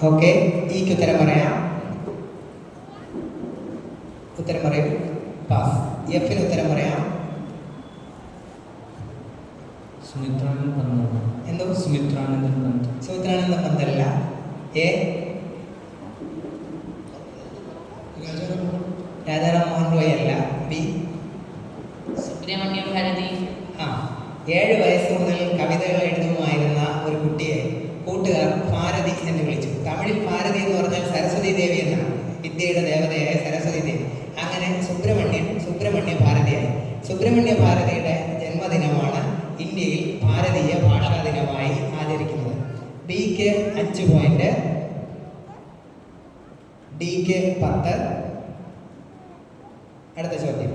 ഓക്കെ, ഇക്ക് ഉത്തരം പറയാം. ഉത്തരം പറയും. പാസ്. എഫിന് ഉത്തരം പറയാം. എന്തോ സുമിത്രാനന്ദ പന്തല്ല. എ രാജാറാം മോഹൻ റോയ് അല്ല. ബി സുബ്രഹ്മണ്യ ഭാരതി. 7 വയസ്സ് മുതൽ കവിതകൾ എഴുതുമായിരുന്ന ഒരു കുട്ടിയെ കൂട്ടുകാർ ഭാരതി എന്ന് വിളിച്ചു. തമിഴിൽ ഭാരതി എന്ന് പറഞ്ഞാൽ സരസ്വതി ദേവി എന്നാണ്. വിദ്യയുടെ ദേവതയായ സരസ്വതി ദേവി. അങ്ങനെ സുബ്രഹ്മണ്യ ഭാരതിയായി. സുബ്രഹ്മണ്യ ഭാരതിയുടെ ജന്മദിനമാണ് ഇന്ത്യയിൽ ഭാരതീയ ഭാഷാ ദിനമായി ആചരിക്കുന്നത്. ബിക്ക് 5 പോയിന്റ്, ഡിക്ക് 10. അടുത്ത ചോദ്യം.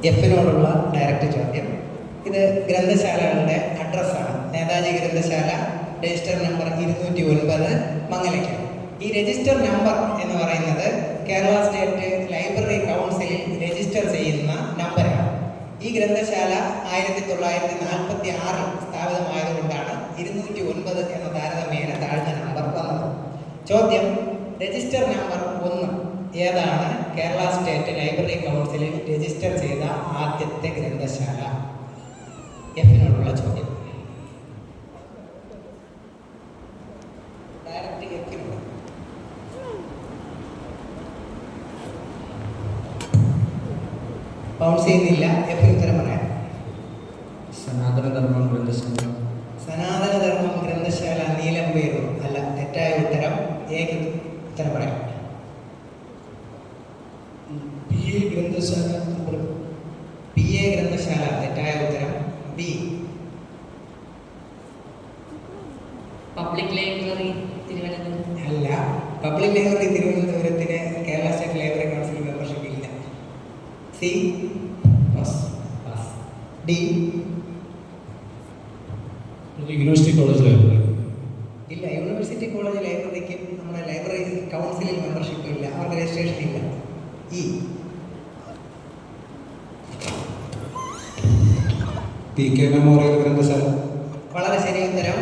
എഫിനോടുള്ള ഡയറക്റ്റ് ചോദ്യം. ഇത് ഗ്രന്ഥശാലകളുടെ അഡ്രസ്സാണ്. നേതാജി ഗ്രന്ഥശാല, രജിസ്റ്റർ നമ്പർ 209, മംഗലയ്ക്ക്. ഈ രജിസ്റ്റർ നമ്പർ എന്ന് പറയുന്നത് കേരള സ്റ്റേറ്റ് ലൈബ്രറി കൗൺസിലിൽ രജിസ്റ്റർ ചെയ്യുന്ന നമ്പറാണ്. ഈ ഗ്രന്ഥശാല 1946 സ്ഥാപിതമായതുകൊണ്ടാണ് 209 എന്ന താരതമ്യേന താഴ്ന്ന നമ്പർ വന്നത്. ചോദ്യം. രജിസ്റ്റർ നമ്പർ 1 ഏതാണ് കേരള സ്റ്റേറ്റ് ലൈബ്രറി കൗൺസിലിൽ രജിസ്റ്റർ ചെയ്ത ആദ്യത്തെ ഗ്രന്ഥശാല? എഫിനോടുള്ള ചോദ്യം. ഡയറക്റ്റ് എഫിനുണ്ട്. ബൗൺസ് ചെയ്യുന്നില്ല. എഫിന് ഉത്തരം പറയാം. സനാതനധർമ്മം ഗ്രന്ഥശാല. സനാതനധർമ്മം ഗ്രന്ഥശാല നീലംപേരൂർ അല്ല. തെറ്റായ ഉത്തരം എക്ക് ഉത്തരം പറയാം. PA ഗ്രന്ഥശാല. PA ഗ്രന്ഥശാല തെറ്റായ ഉത്തരം. ബി. Public library Thiruvananthapuram. അല്ല. പബ്ലിക് ലൈബ്രറി തിരുവനന്തപുരത്തിന് Kerala state library council membership ഇല്ല. C. Pass. D. University college library. ഇല്ല. യൂണിവേഴ്സിറ്റി കോളേജ് ലൈബ്രറിക്ക് നമ്മുടെ ലൈബ്രറി കൗൺസിലിൽ മെമ്പർഷിപ്പ് ഇല്ല. അവർക്ക് രജിസ്ട്രേഷൻ ഇല്ല. ഇ. PK മെമ്മോറിയൽ ഗ്രന്ഥശാല. വളരെ ശരി ഉത്തരം.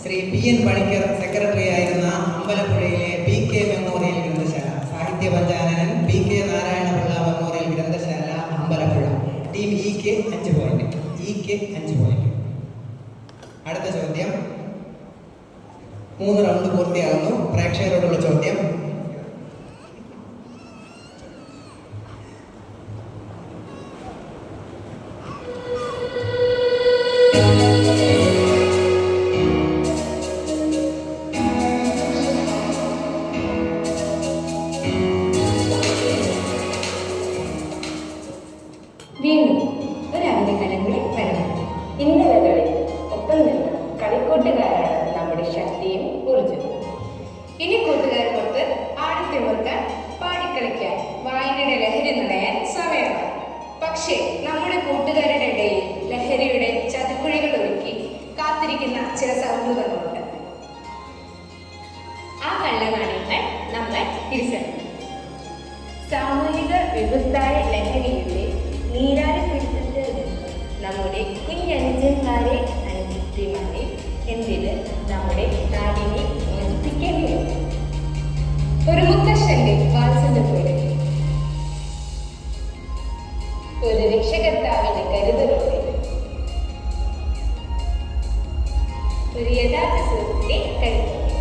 ശ്രീ PN പണിക്കർ സെക്രട്ടറി ആയിരുന്ന അമ്പലപ്പുഴയിലെ PK മെമ്മോറിയൽ ഗ്രന്ഥശാല. സാഹിത്യ പഞ്ചാനനൻ PK നാരായണപിള്ള മെമ്മോറിയൽ ഗ്രന്ഥശാല അമ്പലപ്പുഴ. ടീം ഇക്ക് 5 പോയിന്റ്. ഇക്ക് 5 പോയിന്റ്. അടുത്ത ചോദ്യം. 3 റൗണ്ട് പൂർത്തിയാകുന്നു. പ്രേക്ഷകരോടുള്ള ചോദ്യം. വീണ്ടും ഒരവധിക്കാലങ്ങളിൽ വരണം. ഇന്നലകളിൽ ഒപ്പം നിൽക്കണം കളിക്കൂട്ടുകാരാണ് നമ്മുടെ ശക്തിയും ഊർജ്ജവും. ഇനി കൂട്ടുകാർക്കൊത്ത് ആടിത്തിമിർക്കാൻ, പാടിക്കളിക്കാൻ, വായനയുടെ ലഹരി നിറയാൻ സമയമായി. പക്ഷേ നമ്മുടെ കൂട്ടുകാരുടെ ഇടയിൽ ലഹരിയുടെ ചതിക്കുഴികൾ ഒരുക്കി കാത്തിരിക്കുന്ന ചില സൗഹൃദങ്ങളുണ്ട്. ആ കള്ളനാണയങ്ങൾ നമ്മൾ തിരിച്ചറിയണം. സാമൂഹിക വ്യവസ്ഥായ ലഹരിയുടെ നീരാടി പിടിച്ചിട്ട് നമ്മുടെ കുഞ്ഞനുജന്മാരെ അനുജത്തിമാരെ എന്തിന് നമ്മുടെ നാടിനെ മോചിപ്പിക്കേണ്ടി വരും. ഒരു മുത്തശ്ശന്റെ വാത്സല്യത്തോടെ, ഒരു രക്ഷകർത്താവിന്റെ കരുതലോടെ, ഒരു യഥാർത്ഥ സുഹൃത്തിന്റെ കരുതലോടെ.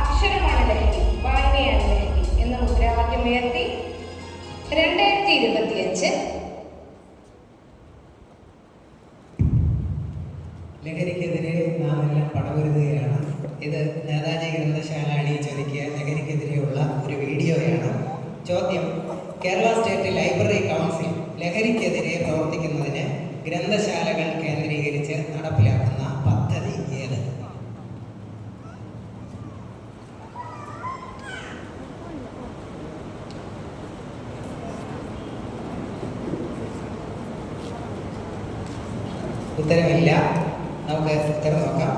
അക്ഷരമാണ് ലഹരി, വായനയാണ് ലഹരി എന്ന മുദ്രാവാക്യം ഉയർത്തി 2025 ലഹരിക്കെതിരെ നാം എല്ലാം പടപൊരുതുകയാണ്. ഇത് നേതാജി ഗ്രന്ഥശാല അണിയിച്ചൊരുക്കിയ ലഹരിക്കെതിരെയുള്ള ഒരു വീഡിയോയാണ്. ചോദ്യം: കേരള സ്റ്റേറ്റ് ലൈബ്രറി കൗൺസിൽ ലഹരിക്കെതിരെ പ്രവർത്തിക്കുന്നതിന് ഗ്രന്ഥശാലകൾ കേന്ദ്രീകരിച്ച് നടപ്പിലാക്കുന്ന പദ്ധതി ഏത്? ഉത്തരമില്ല. നമുക്ക് ഉത്തരം നോക്കാം.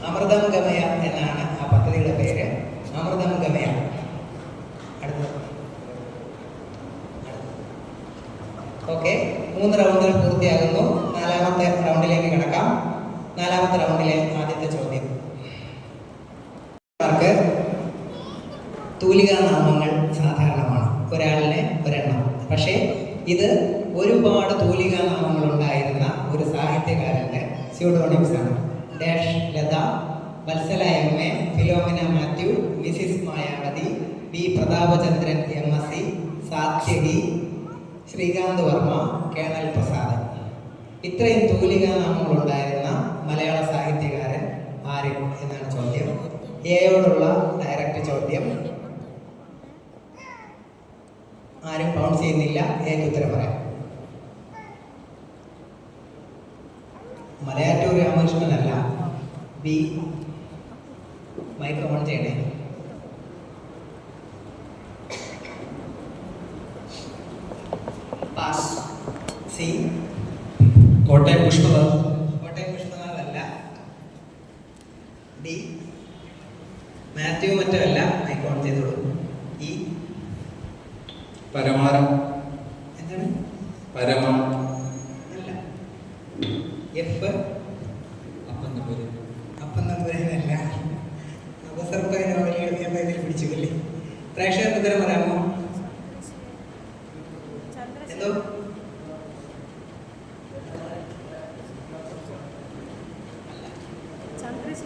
അമൃതം ഗമയ എന്നാണ് ആ പദ്ധതിയുടെ പേര്. അമൃതം ഗമയ. അടുത്തത്. ഓക്കെ, 3 റൗണ്ടുകൾ പൂർത്തിയാകുന്നു. 4ാമത്തെ റൗണ്ടിലേക്ക് കിടക്കാം. 4ാമത്തെ റൗണ്ടിലെ ആദ്യത്തെ ചോദ്യം. തൂലികാ നാമങ്ങൾ സാധാരണമാണ്. ഒരാളിനെ ഒരെണ്ണം. പക്ഷേ ഇത് ഒരുപാട് തൂലികാ നാമങ്ങൾ ഉണ്ടായിരുന്ന ഒരു സാഹിത്യകാരൻ്റെ സ്യൂഡോണിംസ് ആണ്. Dash Latha, Vatsala MA, Philomina Mathew, Mrs Mayavathi, B Prathapachandran MSc, Sathyaki, Srikanth Varma, colonel Prasad. ഇത്രയും തൂലികാ നാമങ്ങൾ ഉണ്ടായിരുന്ന മലയാള സാഹിത്യകാരൻ ആര് എന്നാണ് ചോദ്യം. എയോടുള്ള ഡയറക്റ്റ് ചോദ്യം. ആരും ബൗൺസ് ചെയ്യുന്നില്ല. എക്ക് ഉത്തരം പറയാം. മലയാറ്റൂർ രാമകൃഷ്ണനല്ല. ബി. മൈക്ക് ഓൺ ചെയ്യണേ. പാസ്. സി. കോട്ടയം പുഷ്പനാഥ്. കോട്ടയം പുഷ്പനാഥ് അല്ല. ഡി. മാത്യു മറ്റോ അല്ല. മൈക്ക് ഓൺ ചെയ്തോളൂ. ഇ. പരമാരം. എന്താണ്? പരമാ. അല്ല. എഫ്. അപ്പം നമ്പൂരി. അപ്പം നമ്പൂരനല്ല. അവസരത്തെ നോവലിൽ പിടിച്ചില്ലേ? പ്രേക്ഷകർക്ക് ഉത്തരം പറയാമോ? എന്തോ?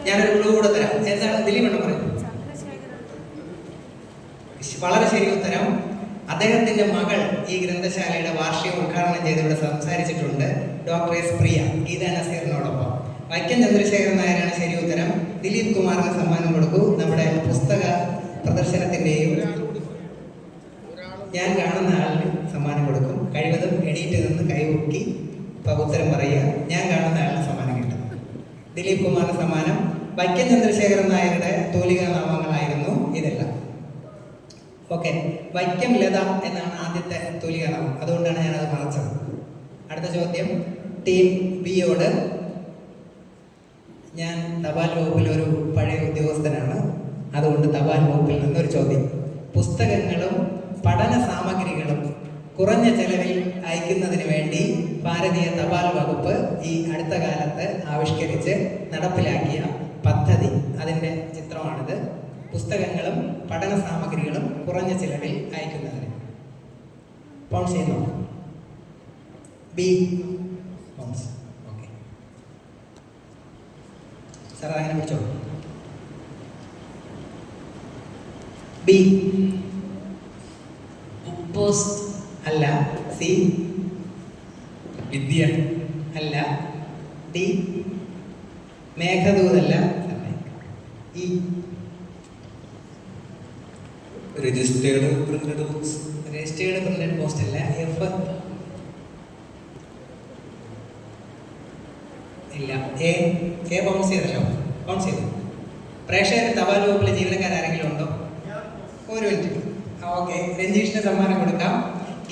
ഞാനൊരു ക്ലൂ കൂടെ തരാം. എന്താണ് ദിലീപ് പറയും? വളരെ ശരി ഉത്തരം. അദ്ദേഹത്തിന്റെ മകൾ ഈ ഗ്രന്ഥശാലയുടെ വാർഷികം ഉദ്ഘാടനം ചെയ്ത് ഇവിടെ സംസാരിച്ചിട്ടുണ്ട്. ഡോക്ടർ എസ് പ്രിയ, ഗീത നസീറിനോടൊപ്പം. വൈക്കം ചന്ദ്രശേഖരൻ നായരാണ് ശരി ഉത്തരം. ദിലീപ് കുമാറിന് സമ്മാനം കൊടുക്കൂ. നമ്മുടെ പുസ്തക പ്രദർശനത്തിന്റെയും ഞാൻ കാണുന്ന ആളിന് സമ്മാനം കൊടുക്കും. കഴിവതും എണീറ്റ് നിന്ന് കൈപൊക്കി ഉത്തരം പറയുക. ഞാൻ കാണുന്ന ആളിന് സമ്മാനം കിട്ടും. ദിലീപ് കുമാറിന് സമ്മാനം. വൈക്കം ചന്ദ്രശേഖരൻ നായരുടെ തൂലികാ നാമങ്ങളായിരുന്നു ഇതെല്ലാം. ഓക്കെ, വൈക്കം ലത എന്നാണ് ആദ്യത്തെ തൂലികാ നാമം. അതുകൊണ്ടാണ് ഞാനത് മറച്ചത്. അടുത്ത ചോദ്യം ടീം ബിയോട്. ഞാൻ തപാൽ വകുപ്പിലൊരു പഴയ ഉദ്യോഗസ്ഥനാണ്. അതുകൊണ്ട് തപാൽ വകുപ്പിൽ നിന്നൊരു ചോദ്യം. പുസ്തകങ്ങളും പഠന സാമഗ്രികളും കുറഞ്ഞ ചെലവിൽ അയക്കുന്നതിന് വേണ്ടി ഭാരതീയ തപാൽ വകുപ്പ് ഈ അടുത്ത കാലത്ത് ആവിഷ്കരിച്ച് നടപ്പിലാക്കിയ പദ്ധതി, അതിൻ്റെ ചിത്രമാണിത്. പുസ്തകങ്ങളും പഠന സാമഗ്രികളും കുറഞ്ഞ ചിലവിൽ അയക്കുന്നതിന്. പൗൺസ് ചെയ്യുന്നു. B pounce. ഓക്കെ സാർ അങ്ങനെ പിടിച്ചോളൂ. ബി പോസ്റ്റ് അല്ല. സി വിദ്യ അല്ല. ഡി മേഘദൂതല്ല. E registered printed books. Registered printed post അല്ല. എഫ് ഇല്ല. എ ബൗൺസ് ചെയ്തല്ലോ. ബൗൺസ് ചെയ്തു. പ്രേക്ഷകർ തപാൽ വകുപ്പിലെ ജീവനക്കാരെങ്കിലും ഉണ്ടോ? ഒരു മിനിറ്റ്. ഓക്കെ, രഞ്ജീഷിന് സമ്മാനം കൊടുക്കാം.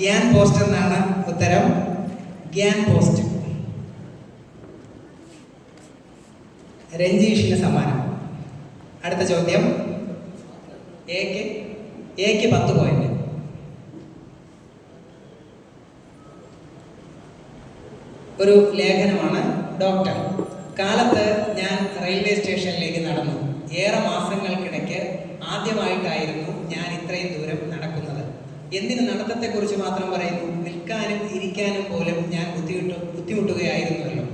ഗ്യാൻ പോസ്റ്റ് എന്നാണ് ഉത്തരം. ഗ്യാൻ പോസ്റ്റ്. രഞ്ജീഷിന് സമ്മാനം. അടുത്ത ചോദ്യം എക്ക് 10 പോയിന്റ്. ഒരു ലേഖനമാണ്. ഡോക്ടർ, കാലത്ത് ഞാൻ റെയിൽവേ സ്റ്റേഷനിലേക്ക് നടന്നു. ഏറെ മാസങ്ങൾക്കിടയ്ക്ക് ആദ്യമായിട്ടായിരുന്നു ഞാൻ ഇത്രയും ദൂരം നടക്കുന്നത്. എന്തിന് നടത്തത്തെക്കുറിച്ച് മാത്രം പറയുന്നു? നിൽക്കാനും ഇരിക്കാനും പോലും ഞാൻ ബുദ്ധിമുട്ടുകയായിരുന്നല്ലോ.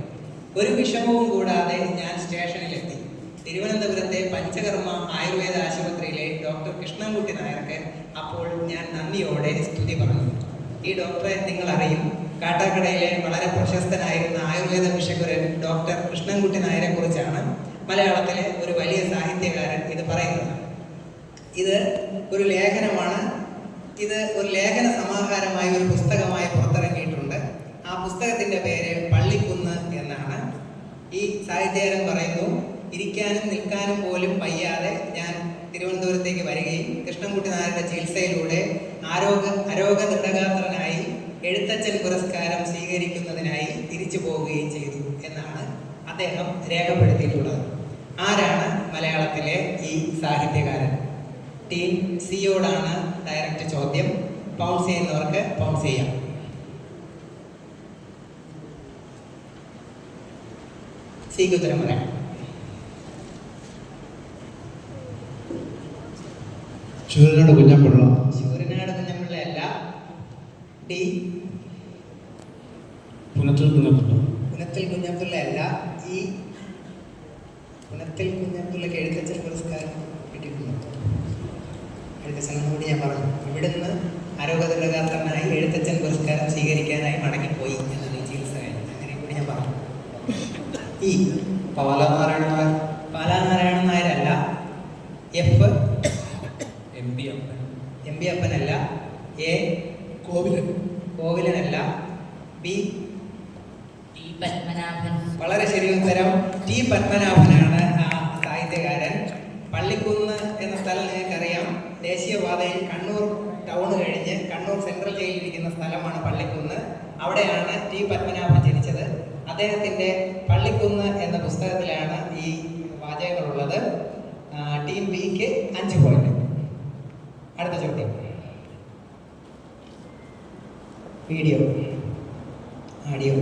ഒരു വിഷമവും കൂടാതെ ഞാൻ സ്റ്റേഷനിലെത്തി. തിരുവനന്തപുരത്തെ പഞ്ചകർമ്മ ആയുർവേദ ആശുപത്രിയിലെ ഡോക്ടർ കൃഷ്ണൻകുട്ടി നായർക്ക് അപ്പോൾ ഞാൻ നന്ദിയോടെ സ്തുതി പറഞ്ഞു. ഈ ഡോക്ടറെ നിങ്ങൾ അറിയും. കാട്ടാക്കടയിലെ വളരെ പ്രശസ്തനായിരുന്ന ആയുർവേദ ഭിഷഗ്വരൻ ഡോക്ടർ കൃഷ്ണൻകുട്ടി നായരെ കുറിച്ചാണ് മലയാളത്തിലെ ഒരു വലിയ സാഹിത്യകാരൻ ഇത് പറയുന്നത്. ഇത് ഒരു ലേഖനമാണ്. ഇത് ഒരു ലേഖന സമാഹാരമായി ഒരു പുസ്തകമായി പുറത്തിറങ്ങിയിട്ടുണ്ട്. ആ പുസ്തകത്തിന്റെ പേര് പള്ളിക്കുന്ന് എന്നാണ്. ഈ സാഹിത്യകാരൻ പറയുന്നു, ഇരിക്കാനും നിൽക്കാനും പോലും വയ്യാതെ ഞാൻ തിരുവനന്തപുരത്തേക്ക് വരികയും കൃഷ്ണൻകുട്ടി നായരുടെ ചികിത്സയിലൂടെ ആരോഗ്യദൃഢഗാത്രനായി എഴുത്തച്ഛൻ പുരസ്കാരം സ്വീകരിക്കുന്നതിനായി തിരിച്ചു പോവുകയും ചെയ്തു എന്നാണ് അദ്ദേഹം രേഖപ്പെടുത്തിയിട്ടുള്ളത്. ആരാണ് മലയാളത്തിലെ ഈ സാഹിത്യകാരൻ? ടീം സിയോടാണ് ഡയറക്റ്റ് ചോദ്യം. പൗൺസ് ചെയ്യുന്നവർക്ക് പൗൺസ് ചെയ്യാം. സിക്ക് ഉത്തരം പറയാം. ശൂരനാട് കുഞ്ഞമ്പിള്ള. ശൂരനാട് കുഞ്ഞമ്പിള്ള അല്ല. ഡി പുനത്തിൽ കുഞ്ഞമ്പിള്ള. പുനത്തിൽ കുഞ്ഞമ്പിള്ള അല്ല. ഈ പുനത്തിൽ കുഞ്ഞമ്പിള്ളക്ക് എഴുത്തച്ഛൻ പുരസ്കാരം കിട്ടിയിട്ടുണ്ട്. എഴുത്തച്ഛനോട് ഞാൻ പറഞ്ഞു, ഇവിടുന്ന് ആരോഗ്യദൃഢഗാത്രനായി എഴുത്തച്ഛൻ പുരസ്കാരം സ്വീകരിക്കാനായി മടങ്ങിപ്പോയി എന്നാണ് ഈ ചികിത്സ. അങ്ങനെ കൂടി ഞാൻ പറഞ്ഞു. ഈ പാലാനാരായണൻ നായർ. പാലാനാരായണൻ നായരല്ല. എഫ് എം പി അപ്പനല്ല. എ കോവിലനല്ല. B T Padmanabhan. വളരെ ശരി ഉത്തരം. ടി പത്മനാഭനാണ് ആ സാഹിത്യകാരൻ. പള്ളിക്കുന്ന് എന്ന സ്ഥലം നിങ്ങൾക്കറിയാം. ദേശീയപാതയിൽ കണ്ണൂർ ടൗൺ കഴിഞ്ഞ് കണ്ണൂർ സെൻട്രൽ ജയിലിരിക്കുന്ന സ്ഥലമാണ് പള്ളിക്കുന്ന്. അവിടെയാണ് ടി പത്മനാഭൻ ജനിച്ചത്. അദ്ദേഹത്തിൻ്റെ പള്ളിക്കുന്ന് എന്ന പുസ്തകത്തിലാണ് ഈ വാചകങ്ങളുള്ളത്. ടീം ബിക്ക് 5 പോയിന്റ്. അടുത്ത ചോദ്യം. വീഡിയോ ആഡിയോ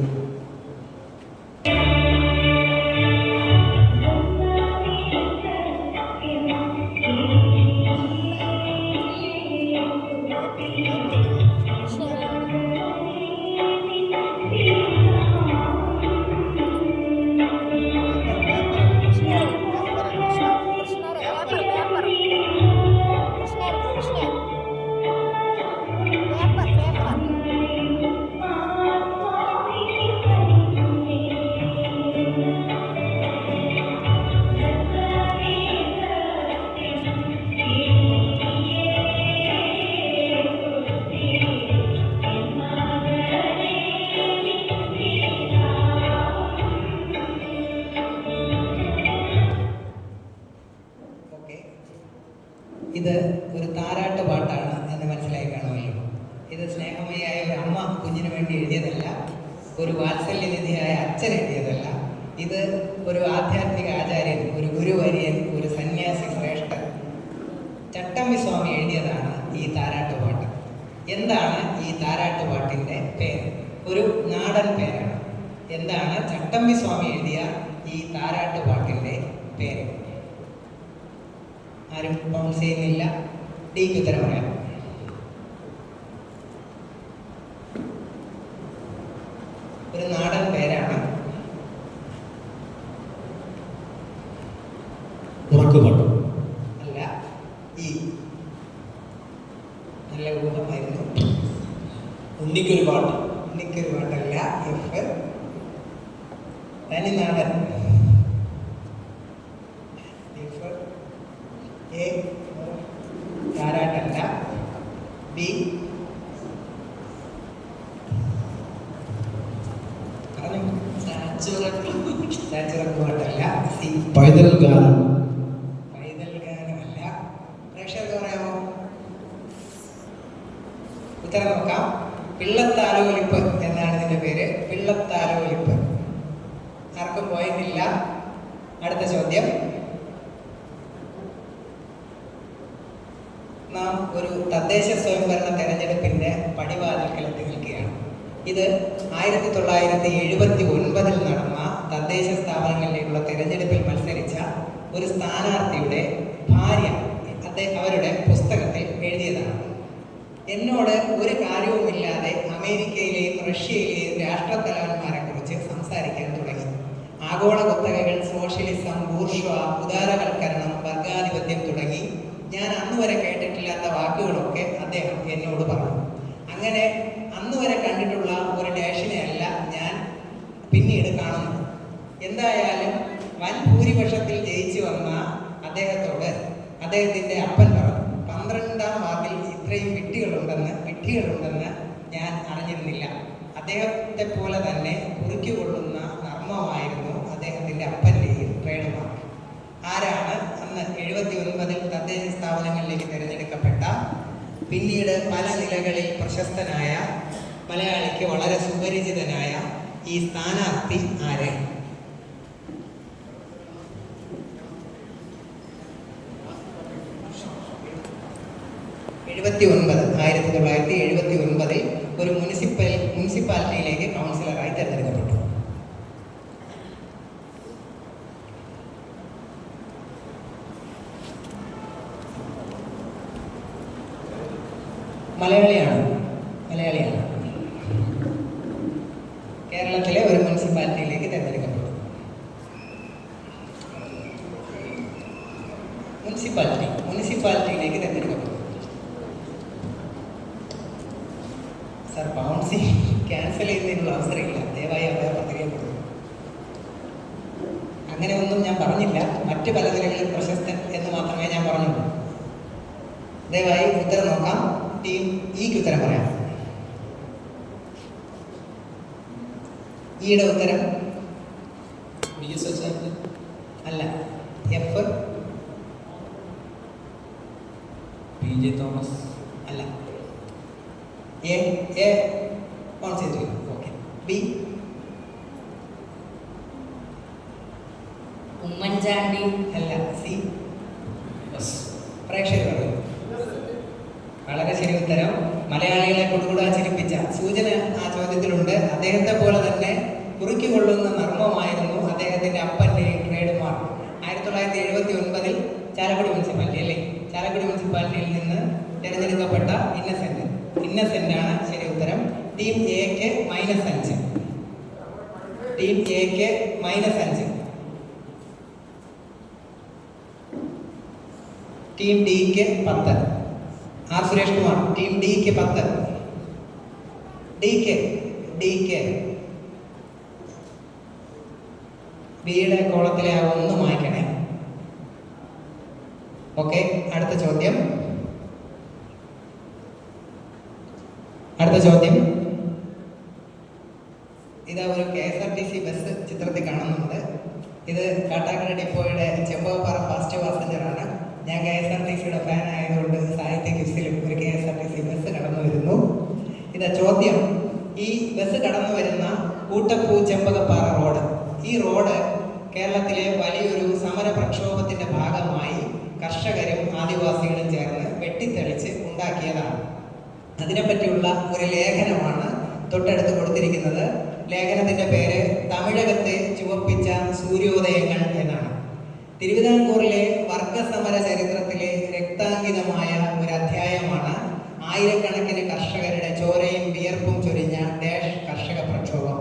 ഇത് ഒരു താരാട്ട് പാട്ടാണ് എന്ന് മനസ്സിലായി കാണുമല്ലോ. ഇത് സ്നേഹമയായ ഒരു അമ്മ കുഞ്ഞിന് വേണ്ടി എഴുതിയതല്ല, ഒരു വാത്സല്യനിധിയായ അച്ഛൻ എഴുതിയതല്ല. ഇത് ഒരു ആധ്യാത്മിക ആചാര്യൻ, ഒരു ഗുരുവര്യൻ, ഒരു സന്യാസി ശ്രേഷ്ഠൻ ചട്ടമ്പി സ്വാമി എഴുതിയതാണ് ഈ താരാട്ട് പാട്ട്. എന്താണ് ഈ താരാട്ട് പാട്ടിൻ്റെ പേര്? ഒരു നാടൻ പേരാണ്. എന്താണ് ചട്ടമ്പി സ്വാമി എഴുതിയ ഈ താരാട്ട് പാട്ടിൻ്റെ പേര്? ആരും ബൗൺസ് ചെയ്യുന്നില്ല. ഡിക്ക് ഉത്തരം പറയാം. ഒരു നാടൻ പേരാണ്. ഉറക്കുപാട്ട്. അല്ല. ഈ നല്ല ഊഹമായിരുന്നു. ഉണ്ണിക്കൊരു പാട്ട്. ഉണ്ണിക്കൊരു പാട്ടല്ല. എഫ്. തനിനാടൻ. എഫ്. എ താരാട്ടല്ല. ബി പറഞ്ഞു. ചാച്ചുറക്ക് പാട്ടല്ല. സി പൈതൽ ഗാനം. പൈതൽ ഗാനമല്ല. പ്രേക്ഷകർക്ക് പറയാമോ? ഉത്തരം നോക്കാം. പിള്ളത്താലോലിപ്പ് എന്നാണ് ഇതിന്റെ പേര്. പിള്ളത്താലോലിപ്പ്. ആർക്കും പോയിട്ടില്ല. അടുത്ത ചോദ്യം. നാം ഒരു തദ്ദേശ സ്വയംഭരണ തെരഞ്ഞെടുപ്പിന്റെ പടിവാതിൽക്കൽ എത്തി നിൽക്കുകയാണ്. ഇത് 1979 നടന്ന തദ്ദേശ സ്ഥാപനങ്ങളിലേക്കുള്ള തെരഞ്ഞെടുപ്പിൽ മത്സരിച്ച ഒരു സ്ഥാനാർത്ഥിയുടെ ഭാര്യ അവരുടെ പുസ്തകത്തിൽ എഴുതിയതാണ്. എന്നോട് ഒരു കാര്യവുമില്ലാതെ അമേരിക്കയിലെയും റഷ്യയിലെയും രാഷ്ട്രത്തലവന്മാരെ കുറിച്ച് സംസാരിക്കാൻ തുടങ്ങി. ആഗോള കുത്തകകൾ, സോഷ്യലിസം, ബൂർഷ്വ, ഉദാരവൽക്കരണം, വർഗാധിപത്യം തുടങ്ങി ഞാൻ അന്നുവരെ കേട്ടിട്ടില്ലാത്ത വാക്കുകളൊക്കെ അദ്ദേഹം എന്നോട് പറഞ്ഞു. അങ്ങനെ അന്നുവരെ കണ്ടിട്ടുള്ള ഒരു നേഷനെ അല്ല ഞാൻ പിന്നീട് കാണുന്നത്. എന്തായാലും വൻ ഭൂരിപക്ഷത്തിൽ ജയിച്ചു വന്ന അദ്ദേഹത്തോട് അദ്ദേഹത്തിൻ്റെ അപ്പൻ പറഞ്ഞു, 12ാം വാർഡിൽ ഇത്രയും വിഡ്ഢികളുണ്ടെന്ന് ഞാൻ അറിഞ്ഞിരുന്നില്ല. അദ്ദേഹത്തെ പോലെ തന്നെ കുറിക്കുകൊള്ളുന്ന നർമ്മമായിരുന്നു അദ്ദേഹത്തിൻ്റെ അപ്പൻ്റെയും ട്രേഡ് മാർക്ക്. ആരാണ് അന്ന് 79 തദ്ദേശ സ്ഥാപനങ്ങളിലേക്ക് തിരഞ്ഞെടുക്കപ്പെട്ട, പിന്നീട് പല നിലകളിൽ പ്രശസ്തനായ, മലയാളിക്ക് വളരെ സുപരിചിതനായ ഈ സ്ഥാനാർത്ഥി ആര്? ാണ് 1979 ഒരു മുനിസിപ്പാലിറ്റിയിലേക്ക് കൗൺസിലറായി തിരഞ്ഞെടുക്കപ്പെട്ടു. മലയാളിയാണ്. കേരളത്തിലെ ഒരു മുനിസിപ്പാലിറ്റിയിലേക്ക് തിരഞ്ഞെടുക്കപ്പെട്ടു. മുനിസിപ്പാലിറ്റിയിലേക്ക് തിരഞ്ഞെടുക്കപ്പെട്ടു. സർ, ബൗൺസിങ് ക്യാൻസൽ ചെയ്യുന്നതിനുള്ള അവസരമില്ല. ദയവായി അവരെ പത്രികപ്പെടുത്തും. അങ്ങനെ ഒന്നും ഞാൻ പറഞ്ഞില്ല. മറ്റ് പല നിലകളിൽ പ്രശസ്തൻ എന്ന് മാത്രമേ ഞാൻ പറഞ്ഞുള്ളൂ. ദയവായി ഉത്തരം നോക്കാം. ടീം ഇക്ക് ഉത്തരം പറയാം. ഈയുടെ ഉത്തരം അല്ല. എഫ്. PJ തോമസ് അല്ല. എ ഓൺ ചെയ്തു. ഓക്കെ. ബി ഉമ്മൻചാണ്ടി അല്ല. സി പ്രേക്ഷകർ പറയൂ. വളരെ ശരി ഉത്തരം. മലയാളികളെ കൊടുകൂടാ ചിരിപ്പിച്ച സൂചന ആ ചോദ്യത്തിലുണ്ട്. അദ്ദേഹത്തെ പോലെ തന്നെ കുറിക്കുകൊള്ളുന്ന നർമ്മമായിരുന്നു അദ്ദേഹത്തിന്റെ അപ്പന്റെയും ട്രേഡ് മാർക്ക്. 1979 ചാലക്കുടി മുനിസിപ്പാലിറ്റി അല്ലേ? ചാലക്കുടി മുനിസിപ്പാലിറ്റിയിൽ നിന്ന് തിരഞ്ഞെടുക്കപ്പെട്ട ഇന്നസെന്റ് ആണ് ശരി ഉത്തരം. ടീം എക്ക് -5. ടീം എക്ക് -5. ടീം ഡിക്ക് 10. ആർ സുരേഷ് കുമാർ. ടീം ഡിക്ക് 10. ഡിക്ക് ബിയുടെ കോളത്തിലെ ആ 1 മായ്ക്കണേ. ഓക്കെ. അടുത്ത ചോദ്യം. ഇതാ ഒരു KSRTC ബസ് ചിത്രത്തിൽ കാണുന്നുണ്ട്. ഇത് കാട്ടാക്കട ഡിപ്പോയുടെ ചെമ്പകപ്പാറ ഫാസ്റ്റ് പാസഞ്ചറാണ്. ഞാൻ KSRTCയുടെ ഫാൻ ആയത് വെട്ടിത്തെളിച്ച് ഉണ്ടാക്കിയതാണ്. അതിനെപ്പറ്റിയുള്ള ഒരു ലേഖനമാണ് തൊട്ടടുത്ത് കൊടുത്തിരിക്കുന്നത്. ലേഖനത്തിൻ്റെ പേര് തമിഴകത്തെ ചുവപ്പിച്ച സൂര്യോദയങ്ങൾ എന്നാണ്. തിരുവിതാംകൂറിലെ വർഗസമര ചരിത്രത്തിലെ രക്താങ്കിതമായ ഒരു അധ്യായമാണ് ആയിരക്കണക്കിന് കർഷകരുടെ ചോരയും വിയർപ്പും ചൊരിഞ്ഞ ഡാഷ് കർഷക പ്രക്ഷോഭം.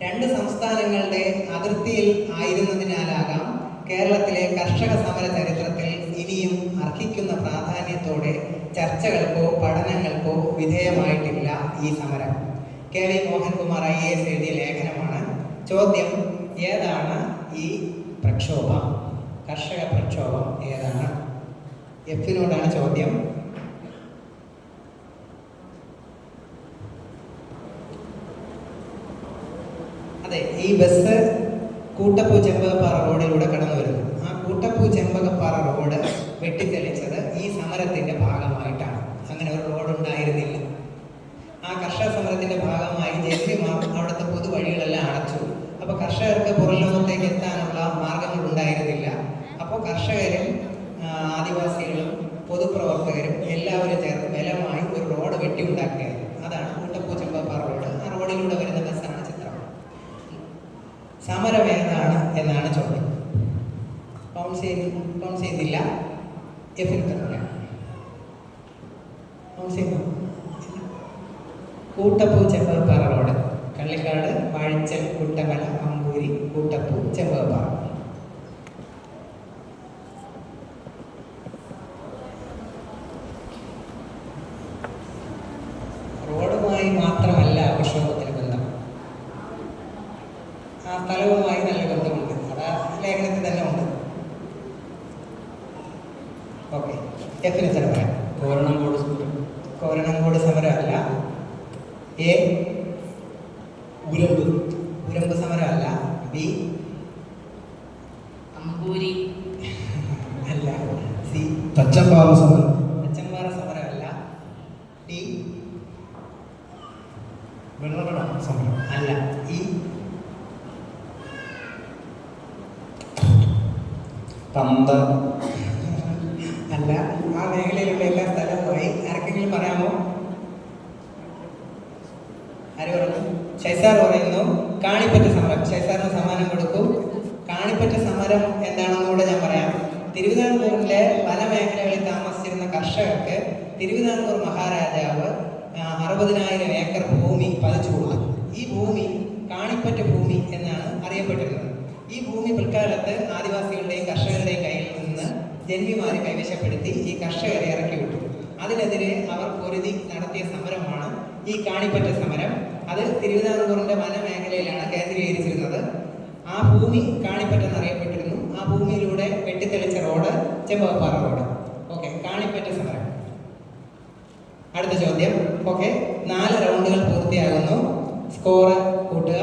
രണ്ട് സംസ്ഥാനങ്ങളുടെ അതിർത്തിയിൽ ആയിരുന്നതിനാലാകാം കേരളത്തിലെ കർഷക സമര ചരിത്രത്തിൽ ഇനിയും അർഹിക്കുന്ന പ്രാധാന്യത്തോടെ ചർച്ചകൾക്കോ പഠനങ്ങൾക്കോ വിധേയമായിട്ടില്ല ഈ സമരം. KV മോഹൻകുമാർ IAS എഴുതിയ ലേഖനമാണ്. ചോദ്യം: ഏതാണ് ഈ പ്രക്ഷോഭം? കർഷക പ്രക്ഷോഭം ഏതാണ്? എഫിനോടാണ് ചോദ്യം. അതെ, ഈ ബസ് കൂട്ടപ്പൂ ചെമ്പകപ്പാറ റോഡിലൂടെ കടന്നു വരുന്നു. ആ കൂട്ടപ്പൂ ചെമ്പകപ്പാറ റോഡ് വെട്ടിത്തെളിച്ചത് ഈ സമരത്തിന്റെ ഭാഗമായിട്ടാണ്. അങ്ങനെ ഒരു റോഡ് ഉണ്ടായിരുന്നില്ല. ആ കർഷക സമരത്തിന്റെ ഭാഗമായി ജന്മിമാർ അവിടുത്തെ പൊതുവഴികളെല്ലാം അടച്ചു. അപ്പോൾ കർഷകർക്ക് പുറലോകത്തേക്ക് എത്താനുള്ള മാർഗങ്ങൾ ഉണ്ടായിരുന്നില്ല. അപ്പോൾ കർഷകരും ആദിവാസികളും പൊതുപ്രവർത്തകരും എല്ലാവരും ചേർന്ന് ബലമായി ഒരു റോഡ് വെട്ടി ഉണ്ടാക്കുകയായിരുന്നു. അതാണ് കൂട്ടപ്പൂ ചെമ്പകപ്പാറ റോഡ്. ആ റോഡിലൂടെ വരുന്ന ബസ്സാണ് ചിത്രം. സമരം ഏതാണ് എന്നാണ് ചോദ്യം. കൗണ്ട് ചെയ്യുന്നില്ല. എഫിൽ തന്നെ കൗണ്ട് ചെയ്യുന്നു. കൂട്ടപ്പൂ ചെമ്പകപ്പാറ റോഡ്, കള്ളിക്കാട്, വാഴച്ചൽ, കുട്ടമല, അമ്പൂരി, കൂട്ടപ്പൂ ചെമ്പകപ്പാറ. റോഡുമായി മാത്രമല്ല പ്രക്ഷോഭത്തിന് ബന്ധം, ആ സ്ഥലവുമായി നല്ല ബന്ധമുണ്ട്. അത് ലേഖനത്തിൽ തന്നെ ഉണ്ട്. ഓക്കെ, എഫിന് ഉത്തരം പറയാം. കോരണങ്കോട് സമരമല്ല. എ ഉരമ്പ് സമരമല്ല. ബി അമ്പൂരി അല്ല. സി തച്ചമ്പാറ സമരം. അച്ചമ്പാറ സമരമല്ല. ഡി വെള്ളറട സമരം അല്ല. ഈ തന്ത അല്ല. ആ മേഖലയിലുള്ള എല്ലാ സ്ഥലവുമായി ആർക്കെങ്കിലും പറയാമോ? ആര് പറഞ്ഞു? ഷൈസാർ പറയുന്നു കാണിപ്പറ്റ സമരം. ഷൈസാറിന് സമ്മാനം കൊടുക്കും. കാണിപ്പറ്റ സമരം എന്താണെന്നുകൂടെ ഞാൻ പറയാം. തിരുവിതാംകൂറിലെ പല മേഖലകളിൽ താമസിച്ചിരുന്ന കർഷകർക്ക് തിരുവിതാംകൂർ മഹാരാജാവ് 60,000 ഏക്കർ ഭൂമി പതിച്ചു കൊടുത്തു. ഈ ഭൂമി കാണിപ്പറ്റ ഭൂമി എന്നാണ് അറിയപ്പെട്ടിരുന്നത്. ഈ ഭൂമി പിൽക്കാലത്ത് ആദിവാസികളുടെയും കർഷകരുടെയും കയ്യിൽ നിന്ന് ജന്മിമാരെ കൈവശപ്പെടുത്തി ഈ കർഷകരെ ഇറക്കി വിട്ടു. അതിനെതിരെ അവർ പൊരുതി നടത്തിയ സമരമാണ് ഈ കാണിപ്പറ്റ സമരം. അത് തിരുവിതാംകൂറിന്റെ വനമേഖലയിലാണ് കേന്ദ്രീകരിച്ചിരുന്നത്. ആ ഭൂമി കാണിപ്പറ്റ എന്നറിയപ്പെട്ടിരുന്നു. ആ ഭൂമിയിലൂടെ വെട്ടിത്തെളിച്ച റോഡ് ചെമ്പകപ്പാറ റോഡ്. ഓക്കെ, കാണിപ്പറ്റ സമരം. അടുത്ത ചോദ്യം. ഓക്കെ, 4 റൗണ്ടുകൾ പൂർത്തിയാകുന്നു. സ്കോർ കൂട്ടുക.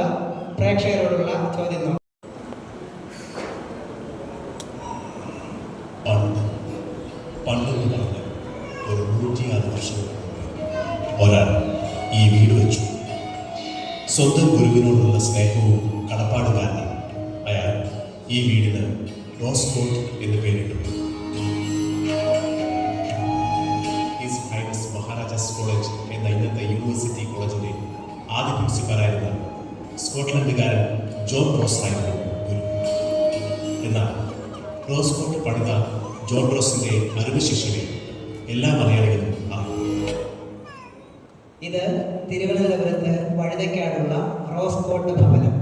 പ്രേക്ഷകരോടുള്ള ചോദ്യം നോക്കാം. പണ്ട് പറഞ്ഞ ഒരു 106 വർഷം ഒരാൾ ഈ വീട് വെച്ചു. സ്വന്തം ഗുരുവിനോടുള്ള സ്നേഹവും കടപ്പാട് കാരണം അയാൾ ഈ വീടിന് റോസ് കോട്ട് എന്ന് പേരിട്ടു. ഹിസ് ഹൈനസ് മഹാരാജാസ് കോളേജ് എന്ന ഇന്നത്തെ യൂണിവേഴ്സിറ്റി കോളേജിലെ ആദ്യ പ്രിൻസിപ്പലായിരുന്ന സ്കോട്ട്ലൻഡുകാരൻ ജോൺ റോസ് ആയിരുന്നു ഗുരു. എന്നാൽ റോസ് കോട്ട് പണിത ജോൺ റോസിന്റെ അറിവ് ശിഷ്യനെ എല്ലാ മലയാളികളും അറിയും. ഇത് തിരുവനന്തപുരത്ത് വഴുതയ്ക്കാടുള്ള റോസ് കോട്ട് ഭവനം.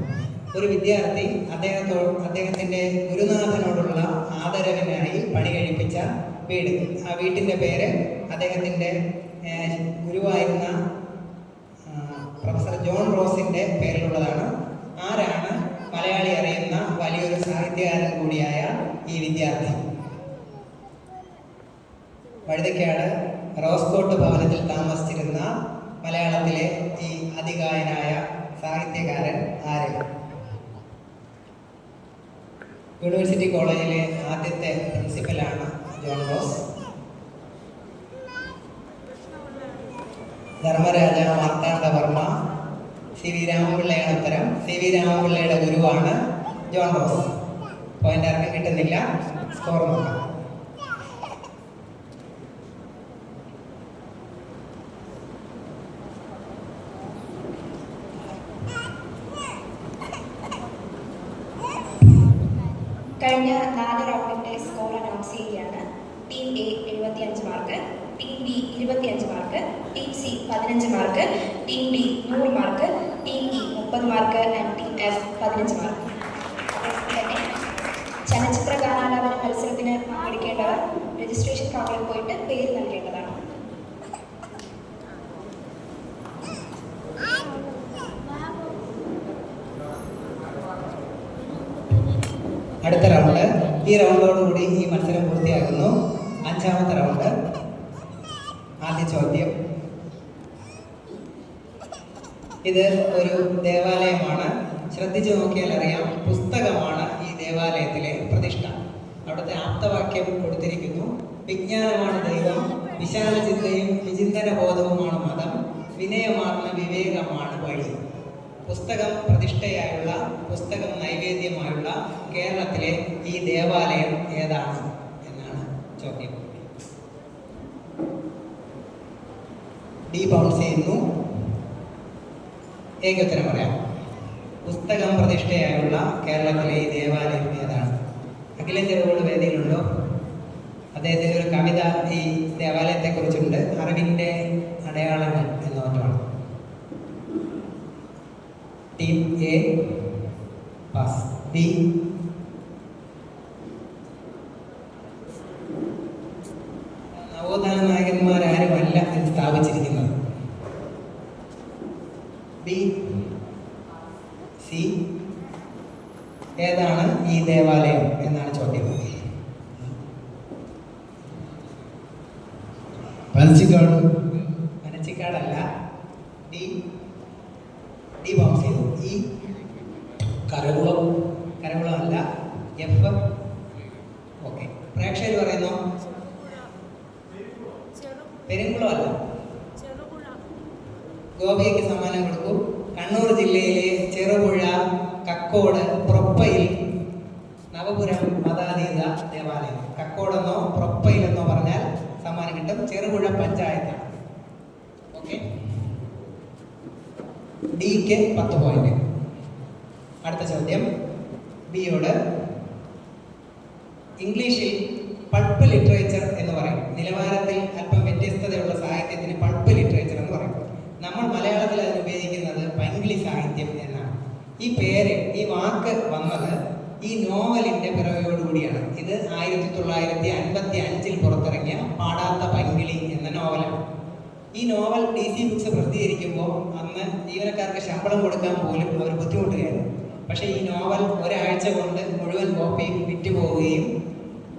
ഒരു വിദ്യാർത്ഥി അദ്ദേഹത്തിന്റെ ഗുരുനാഥനോടുള്ള ആദരവിനായി പണി കഴിപ്പിച്ച വീട്. ആ വീട്ടിന്റെ പേര് അദ്ദേഹത്തിന്റെ ഗുരുവായിരുന്ന പ്രൊഫസർ ജോൺ റോസിന്റെ പേരിലുള്ളതാണ്. ആരാണ് മലയാളി അറിയുന്ന വലിയൊരു സാഹിത്യകാരൻ കൂടിയായ ഈ വിദ്യാർത്ഥി? വഴുതയ്ക്കാട് റോസ് കോട്ട് ഭവനത്തിൽ താമസിച്ചിരുന്ന മലയാളത്തിലെ ഈ അതികായനായ സാഹിത്യകാരൻ ആര്? യൂണിവേഴ്സിറ്റി കോളേജിലെ ആദ്യത്തെ പ്രിൻസിപ്പലാണ് John Ross. Dharmaraja Marthandavarma. CV രാമപിള്ളയാണ് ഉത്തരം. CV രാമപിള്ളയുടെ ഗുരുവാണ് ജോൺ റോസ്. പോയിന്റ് ആർക്കും കിട്ടുന്നില്ല. സ്കോർ നോക്കാം. 15 mark, team D 100 mark, team E 30 mark and team F 15 mark. അതേപോലെ തന്നെ ചലച്ചിത്ര ഗാനാലാപന മത്സരത്തിന് പങ്കെടുക്കേണ്ടവർ രജിസ്ട്രേഷൻ കൗണ്ടറിൽ പോയിട്ട് പേര് നൽകേണ്ടതാണ്. അടുത്ത റൗണ്ട്. ഈ റൗണ്ടോടുകൂടി ഈ മത്സരം പൂർത്തിയാകുന്നു. 5ാമത്തെ റൗണ്ട്. ആദ്യ ചോദ്യം. ഇത് ഒരു ദേവാലയമാണ്. ശ്രദ്ധിച്ചു നോക്കിയാൽ അറിയാം, പുസ്തകമാണ് ഈ ദേവാലയത്തിലെ പ്രതിഷ്ഠ. അവിടുത്തെ ആപ്തവാക്യം കൊടുത്തിരിക്കുന്നു: വിജ്ഞാനമാണ് ദൈവം, വിശാല ചിന്തയും വിചിന്തന ബോധവുമാണ് മതം, വിനയമാർന്ന വിവേകമാണ് വഴി. പുസ്തകം പ്രതിഷ്ഠയായുള്ള, പുസ്തകം നൈവേദ്യമായുള്ള കേരളത്തിലെ ഈ ദേവാലയം ഏതാണ് എന്നാണ് ചോദ്യം. ഡി ബൗൺസ് ചെയ്യുന്നു. എക്ക് ഉത്തരം പറയാം. പുസ്തകം പ്രതിഷ്ഠയായുള്ള കേരളത്തിലെ ഈ ദേവാലയം ഏതാണ്? അഖിലേന്ത്യാ റോഡ് വേദിയിലുണ്ടോ? അദ്ദേഹത്തിൻ്റെ ഒരു കവിത ഈ ദേവാലയത്തെക്കുറിച്ചുണ്ട്. അറിവിൻ്റെ അടയാളങ്ങൾ എന്ന മറ്റാണ്. Team A pass. ബി നവോത്ഥാന നായകന്മാരാരുമല്ല ഇത് സ്ഥാപിച്ചിരിക്കുന്നത്. ബി സി ഏതാണ് ഈ ദേവാലയം എന്നാണ് ചോദ്യം. പനച്ചിക്കാട്. പനച്ചിക്കാടല്ല. ഡി ഡി ബൗൺസ് ചെയ്തു. ഈ കരകുളം. കരകുളം അല്ല. F okay. പ്രേക്ഷകർ പറയുന്നു പെരുങ്കുളം അല്ല. ഗോപിക്ക് സമ്മാനം കൊടുക്കൂ. കണ്ണൂർ ജില്ലയിലെ ചെറുപുഴ, കക്കോട്, പ്രൊപ്പയിൽ നവപുരം മതാതീത ദേവാലയം. കക്കോടെന്നോ പ്രൊപ്പയിലെന്നോ പറഞ്ഞാൽ സമ്മാനം കിട്ടും. ചെറുപുഴ പഞ്ചായത്താണ്. ഓക്കെ. ഡിക്ക് 10 പോയിന്റ്. അടുത്ത ചോദ്യം ബിയോട്. ഇംഗ്ലീഷിൽ പൾപ്പ് ലിറ്ററേച്ചർ എന്ന് പറയും. നിലവാരത്തിൽ അല്പം വ്യത്യസ്തതയുള്ള സാഹിത്യത്തിന് പൾപ്പ് ലിറ്ററേച്ചർ എന്ന് പറയും. നമ്മൾ മലയാളത്തിൽ അതിന് ഉപയോഗിക്കുന്നത് പൈങ്കിളി സാഹിത്യം എന്നാണ്. ഈ പേര്, ഈ വാക്ക് വന്നത് ഈ നോവലിൻ്റെ പിറവിയോടുകൂടിയാണ്. ഇത് 1955 പുറത്തിറങ്ങിയ പാടാത്ത പൈങ്കിളി എന്ന നോവലാണ്. ഈ നോവൽ DC ബുക്സ് പ്രസിദ്ധീകരിക്കുമ്പോൾ അന്ന് ജീവനക്കാർക്ക് ശമ്പളം കൊടുക്കാൻ പോലും അവർ ബുദ്ധിമുട്ടുകയായിരുന്നു. പക്ഷേ ഈ നോവൽ ഒരാഴ്ച കൊണ്ട് മുഴുവൻ കോപ്പിയും വിറ്റുപോവുകയും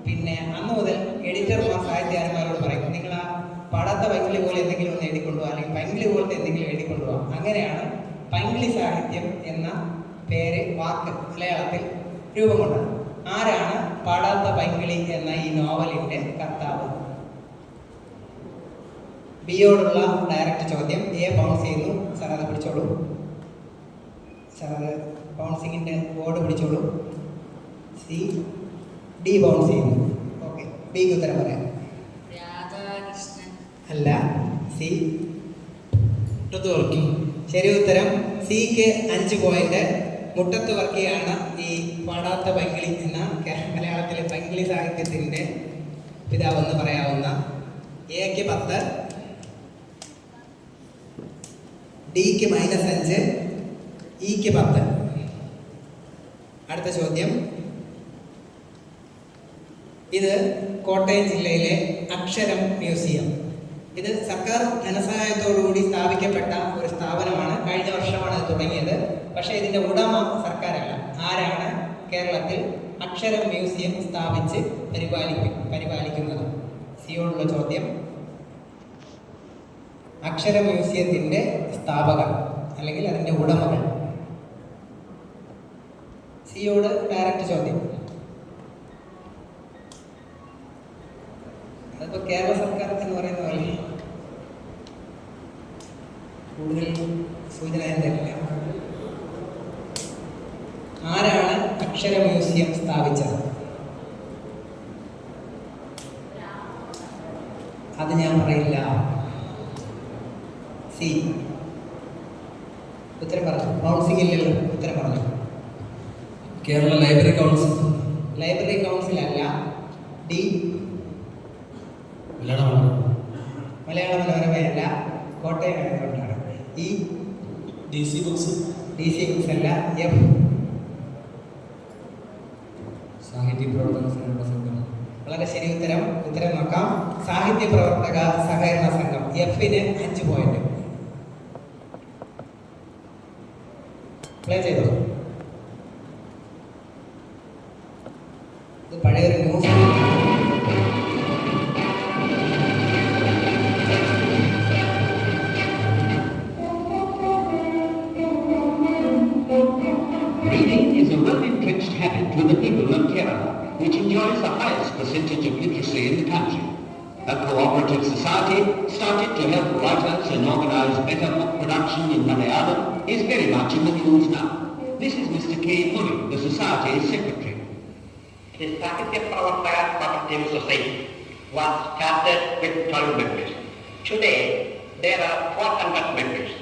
പിന്നെ അന്ന് മുതൽ എഡിറ്റർമാർ സാഹിത്യകാരന്മാരോട് പറയും, നിങ്ങൾ ആ പാടാത്ത പൈങ്കിളി പോലെ എന്തെങ്കിലും ഒന്ന് എഴുതിക്കൊണ്ടുപോകാം, അല്ലെങ്കിൽ പൈങ്കിളി പോലത്തെ എന്തെങ്കിലും എഴുതിക്കൊണ്ടുപോകാം. അങ്ങനെയാണ് പൈങ്കിളി സാഹിത്യം എന്ന പേര്, വാക്ക് മലയാളത്തിൽ രൂപം കൊണ്ടത്. ആരാണ് പാടാത്ത പൈങ്കിളി എന്ന ഈ നോവലിൻ്റെ കർത്താവ്? ബിയോടുള്ള ഡയറക്റ്റ് ചോദ്യം. എ ബൗൺസ് ചെയ്യുന്നു. സാർ അത് പിടിച്ചോളൂ. സാർ അത് ബൗൺസിങ്ങിൻ്റെ ബോർഡ് പിടിച്ചോളൂ. സി ഡി ബൗൺസ് ചെയ്യുന്നു. ഓക്കെ. ബിക്ക് ഉത്തരം പറയാം. രാധാകൃഷ്ണൻ. അല്ല. സി മുട്ടത്ത് വർക്കി. ശരി ഉത്തരം. സിക്ക് 5 പോയിന്റ്. മുട്ടത്ത് വർക്കിയാണ് ഈ പാടാത്ത പൈങ്കിളി എന്ന മലയാളത്തിലെ പൈങ്കിളി സാഹിത്യത്തിൻ്റെ പിതാവെന്ന് പറയാവുന്ന. എക്ക് 10, ഡിക്ക് -5, ഇക്ക് 10. അടുത്ത ചോദ്യം. ഇത് കോട്ടയം ജില്ലയിലെ അക്ഷരം മ്യൂസിയം. ഇത് സർക്കാർ ധനസഹായത്തോടുകൂടി സ്ഥാപിക്കപ്പെട്ട ഒരു സ്ഥാപനമാണ്. കഴിഞ്ഞ വർഷമാണ് ഇത് തുടങ്ങിയത്. പക്ഷേ ഇതിൻ്റെ ഉടമ സർക്കാരല്ല. ആരാണ് കേരളത്തിൽ അക്ഷരം മ്യൂസിയം സ്ഥാപിച്ച് പരിപാലിക്കുന്നത്? സിയോടുള്ള ചോദ്യം. അക്ഷര മ്യൂസിയത്തിൻ്റെ സ്ഥാപകർ അല്ലെങ്കിൽ അതിൻ്റെ ഉടമകൾ. സിയോട് ഡയറക്റ്റ് ചോദ്യം. അതിപ്പോൾ കേരള സർക്കാർ എന്ന് പറയുന്ന പോലെ കൂടുതൽ സൂചന തരില്ല. ആരാണ് അക്ഷര മ്യൂസിയം സ്ഥാപിച്ചത്? അത് ഞാൻ പറയില്ല. സി ഉത്തരം പറഞ്ഞു. ബൗൺസിംഗ് ഇല്ലല്ലോ. ഉത്തരം പറഞ്ഞു. Kerala library council. Library council അല്ല. ഡി മലയാള മനോരമ. മലയാള മനോരമയല്ല. കോട്ടയം ആയതുകൊണ്ടാണ്. ഈ DC ബുക്സ്. DC ബുക്സ് അല്ല. F സാഹിത്യ പ്രവർത്തന സഹകരണ സംഘം. വളരെ ശരി ഉത്തരം. ഉത്തരം നോക്കാം. സാഹിത്യ പ്രവർത്തക സഹകരണ സംഘം. Fന് 5 പോയിന്റ്. പ്ലേ ചെയ്തോ. ഇത് പഴയൊരു news. Reading is a well-entrenched habit with the people of Kerala, which enjoys the highest percentage of literacy in the country. A cooperative society started to help writers and organise better book production in Malayalam is very much in the news now. This is Mr. K. Murray, the society's secretary. The Sahitya Pravartaka Cooperative Society was started with 12 members. Today, there are 400 members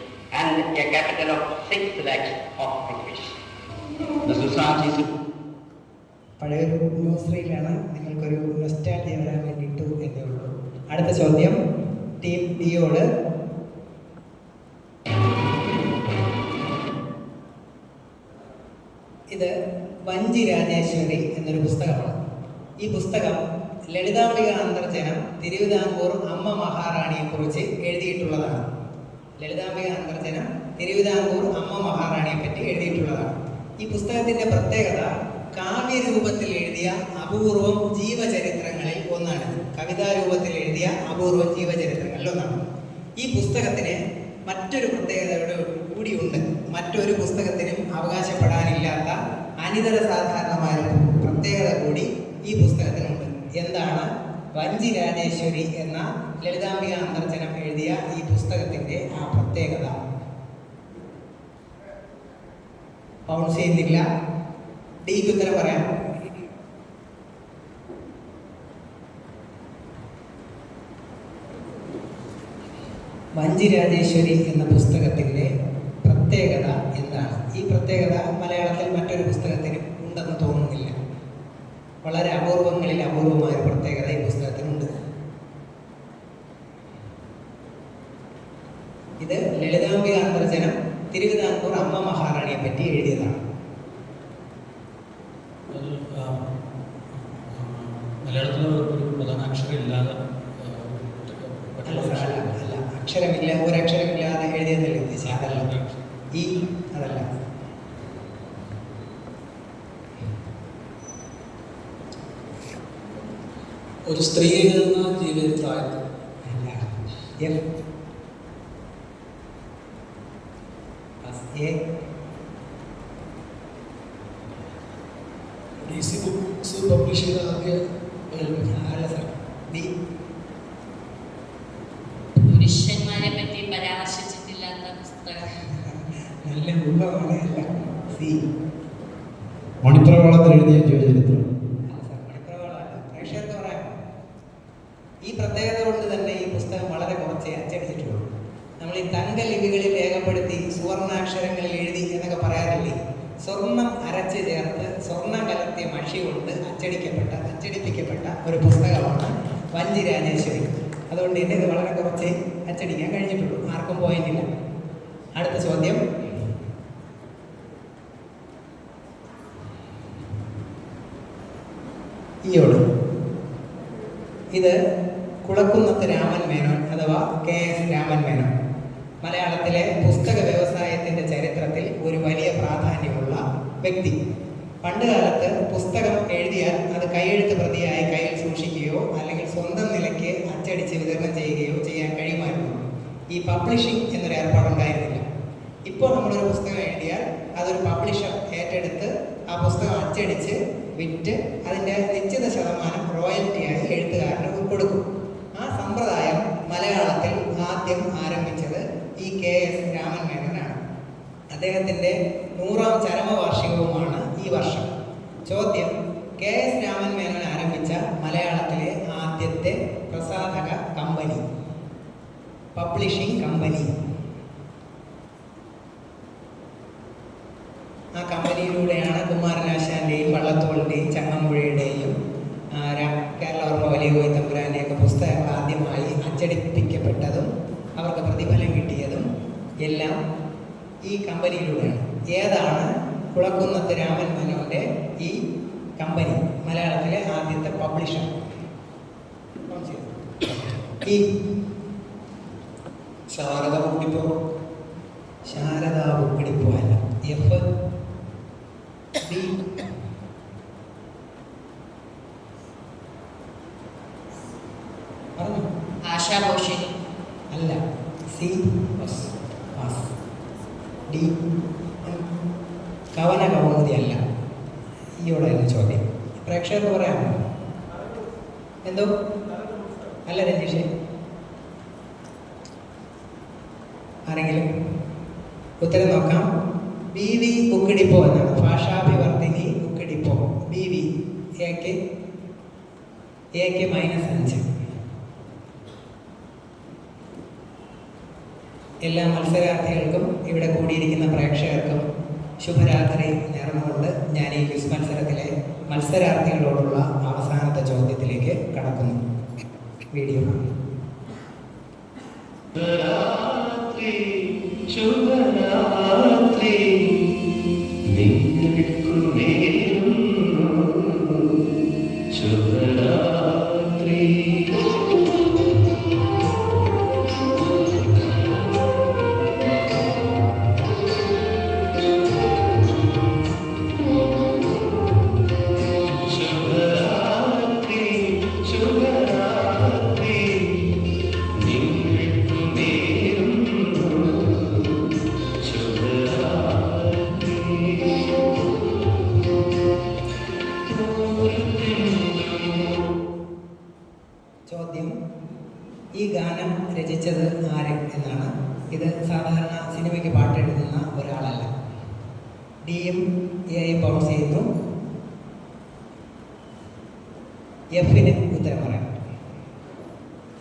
and a capital of 6 lakhs of rupees. The society's പഴയൊരു news റീലാണ്. നിങ്ങൾക്കൊരു nostalgia വരാൻ വേണ്ടിയിട്ടു എന്നേ ഉള്ളൂ. അടുത്ത ചോദ്യം team ഡിയോട്. ഇത് വഞ്ചി രാജേശ്വരി എന്നൊരു പുസ്തകമാണ്. ഈ പുസ്തകം ലളിതാംബിക അന്തർജനം തിരുവിതാംകൂർ അമ്മ മഹാറാണിയെ കുറിച്ച് എഴുതിയിട്ടുള്ളതാണ്. ലളിതാംബിക അന്തർജനം തിരുവിതാംകൂർ അമ്മ മഹാറാണിയെ പറ്റി എഴുതിയിട്ടുള്ളതാണ്. ഈ പുസ്തകത്തിന്റെ പ്രത്യേകത കാവ്യരൂപത്തിൽ എഴുതിയ അപൂർവം ജീവചരിത്രങ്ങളിൽ ഒന്നാണ്. കവിതാരൂപത്തിൽ എഴുതിയ അപൂർവം ജീവചരിത്രങ്ങളിൽ ഒന്നാണ്. ഈ പുസ്തകത്തിന് മറ്റൊരു പ്രത്യേകത കൂടിയുണ്ട്. മറ്റൊരു പുസ്തകത്തിനും അവകാശപ്പെടാനില്ലാത്ത അനിതര സാധാരണമായ പ്രത്യേകത കൂടി ഈ പുസ്തകത്തിനുണ്ട്. എന്താണ്? വഞ്ചി രാജേശ്വരി എന്ന ലളിതാംബിക അന്തർജനം എഴുതിയ ഈ പുസ്തകത്തിന്റെ ആ പ്രത്യേകത? പൗൺസ് ചെയ്യുന്നില്ല. ഡിക്ക് ഉത്തരം പറയാം. വഞ്ചി രാജേശ്വരി എന്ന പുസ്തകത്തിന്റെ പ്രത്യേകത എന്താണ്? ഈ പ്രത്യേകത മലയാളത്തിൽ മറ്റൊരു പുസ്തകത്തിനും ഉണ്ടെന്ന് തോന്നുന്നില്ല. വളരെ അപൂർവങ്ങളിൽ അപൂർവമായ ഒരു പ്രത്യേകത ഈ പുസ്തകത്തിനുണ്ട്. ഇത് ലളിതാംബിക അന്തർജനം തിരുവിതാംകൂർ അമ്മ മഹാറാണിയെ പറ്റി എഴുതിയതാണ്. മലയാളത്തിൽ ഒരു പ്രധാന അക്ഷരം ഇല്ലാതെ അല്ല, അക്ഷരമില്ല, ഒരക്ഷരമില്ലാതെ എഴുതിയതല്ലേ ഉദ്ദേശിച്ചത്? അതല്ല. ഈ അതല്ല. ഒരു സ്ത്രീ എഴുതുന്ന ജീവചരിത്രമായിരുന്നു. DC ബുക്സ് പബ്ലിഷ് ചെയ്ത ആദ്യ അല്ല സാർ. ഡി പുരുഷന്മാരെ പറ്റി പരാമർശിച്ചിട്ടില്ലാത്ത പുസ്തകം. നല്ല മുഖമാണ്. അല്ല. സി മണിപ്രവാളത്തിൽ എഴുതിയ ജീവചരിത്രം. അല്ല സാർ, മണിപ്രവാളമല്ല. പ്രേക്ഷകർക്ക് പറയാം. ഈ പ്രത്യേകത കൊണ്ട് തന്നെ ഈ പുസ്തകം വളരെ കുറച്ചേ അച്ചടിച്ചിട്ടുള്ളൂ. നമ്മൾ ഈ തങ്കലിപികളിൽ രേഖപ്പെടുത്തി സുവർണാക്ഷരങ്ങളിൽ എഴുതി എന്നൊക്കെ പറയാറില്ലേ? സ്വർണം അരച്ച് ചേർത്ത് സ്വർണം കലർത്തിയ മഷി കൊണ്ട് അച്ചടിപ്പിക്കപ്പെട്ട ഒരു പുസ്തകമാണ് വഞ്ചി രാജേശ്വരി. അതുകൊണ്ട് തന്നെ ഇത് വളരെ കുറച്ച് അച്ചടിക്കാൻ കഴിഞ്ഞിട്ടുള്ളൂ. ആർക്കും പോയിട്ടില്ല. അടുത്ത ചോദ്യം ഈയോട്. ഇത് കുളക്കുന്നത്ത് രാമൻ മേനോൻ അഥവാ KS രാമൻ മേനോൻ. മലയാളത്തിലെ പുസ്തക വ്യവസായത്തിന്റെ ചരിത്രത്തിൽ ഒരു വലിയ പ്രാധാന്യമുള്ള വ്യക്തി. പണ്ടുകാലത്ത് പുസ്തകം എഴുതിയാൽ അത് കൈയെഴുത്ത് പ്രതിയായി കയ്യിൽ സൂക്ഷിക്കുകയോ അല്ലെങ്കിൽ സ്വന്തം നിലയ്ക്ക് അച്ചടിച്ച് വിതരണം ചെയ്യുകയോ ചെയ്യാൻ കഴിയുമായിരുന്നു. ഈ പബ്ലിഷിംഗ് എന്നൊരു ഏർപ്പാടുണ്ടായിരുന്നില്ല. ഇപ്പോൾ നമ്മളൊരു പുസ്തകം എഴുതിയാൽ അതൊരു പബ്ലിഷർ ഏറ്റെടുത്ത് ആ പുസ്തകം അച്ചടിച്ച് വിറ്റ് അതിൻ്റെ നിശ്ചിത ശതമാനം റോയൽറ്റിയായി എഴുത്തുകാരന് കൊടുക്കും. ആ സമ്പ്രദായം മലയാളത്തിൽ ആദ്യം ആരംഭിച്ചത് ഈ KS രാമൻ മേനോനാണ്. അദ്ദേഹത്തിൻ്റെ 100ാം ചരമവാർഷികവുമാണ് ഈ വർഷം. ചോദ്യം: KS രാമൻ മേനോൻ ആരംഭിച്ച മലയാളത്തിലെ ആദ്യത്തെ പ്രസാധക കമ്പനി, പബ്ലിഷിംഗ് കമ്പനി. ആ കമ്പനിയിലൂടെയാണ് കുമാരനാശാന്റെയും വള്ളത്തോളിൻ്റെയും ചങ്ങമ്പുഴയുടെയും കേരളവർമ്മ വലിയ കോയിത്തമ്പുരാൻ്റെയൊക്കെ പുസ്തകങ്ങൾ ആദ്യമായി അച്ചടിപ്പിക്കപ്പെട്ടതും അവർക്ക് പ്രതിഫലം കിട്ടിയതും എല്ലാം ഈ കമ്പനിയിലൂടെയാണ്. ഏതാണ് കുളക്കുന്നത്ത് രാമൻ മനോന്റെ ഈ കമ്പനി? മലയാളത്തിലെ ആദ്യത്തെ പബ്ലിഷർ. ഈ ശാരദ കുട്ടിപ്പോ ശാരദാ ബുക്കിടിപ്പോ അല്ല. എഫ് ബി പറഞ്ഞു ആശാഭോഷിണി അല്ല. C pass. ഡി കവന കൗമുദി അല്ല. ഈയോടായിരുന്നു ചോദ്യം. പ്രേക്ഷകർക്ക് പറയാമോ? എന്തോ അല്ല രഞ്ജീഷേ, ആരെങ്കിലും ഉത്തരം നോക്കാം. ബി വി ബുക്കിടിപ്പോ എന്നാണ്. ഭാഷാഭിവർദ്ധിനി ബുക്കിടിപ്പോ. ബി വി എക്ക് -5. എല്ലാ മത്സരാർത്ഥികൾക്കും ഇവിടെ കൂടിയിരിക്കുന്ന പ്രേക്ഷകർക്കും ശുഭരാത്രി നേർന്നുകൊണ്ട് ഞാൻ ഈ ക്വിസ് മത്സരത്തിലെ മത്സരാർത്ഥികളോടുള്ള അവസാനത്തെ ചോദ്യത്തിലേക്ക് കടക്കുന്നു. വീഡിയോ. ശുഭരാത്രി നിങ്ങൾക്കു നേരുന്നു ശുഭരാത്രി. ചോദ്യം: ഈ ഗാനം രചിച്ചത് ആര് എന്നാണ്. ഇത് സാധാരണ സിനിമയ്ക്ക് പാട്ടെഴുതുന്ന ഒരാളല്ല. ഡിയും എയും ബൗൺസ് ചെയ്യുന്നു. എഫിന് ഉത്തരം പറയാം.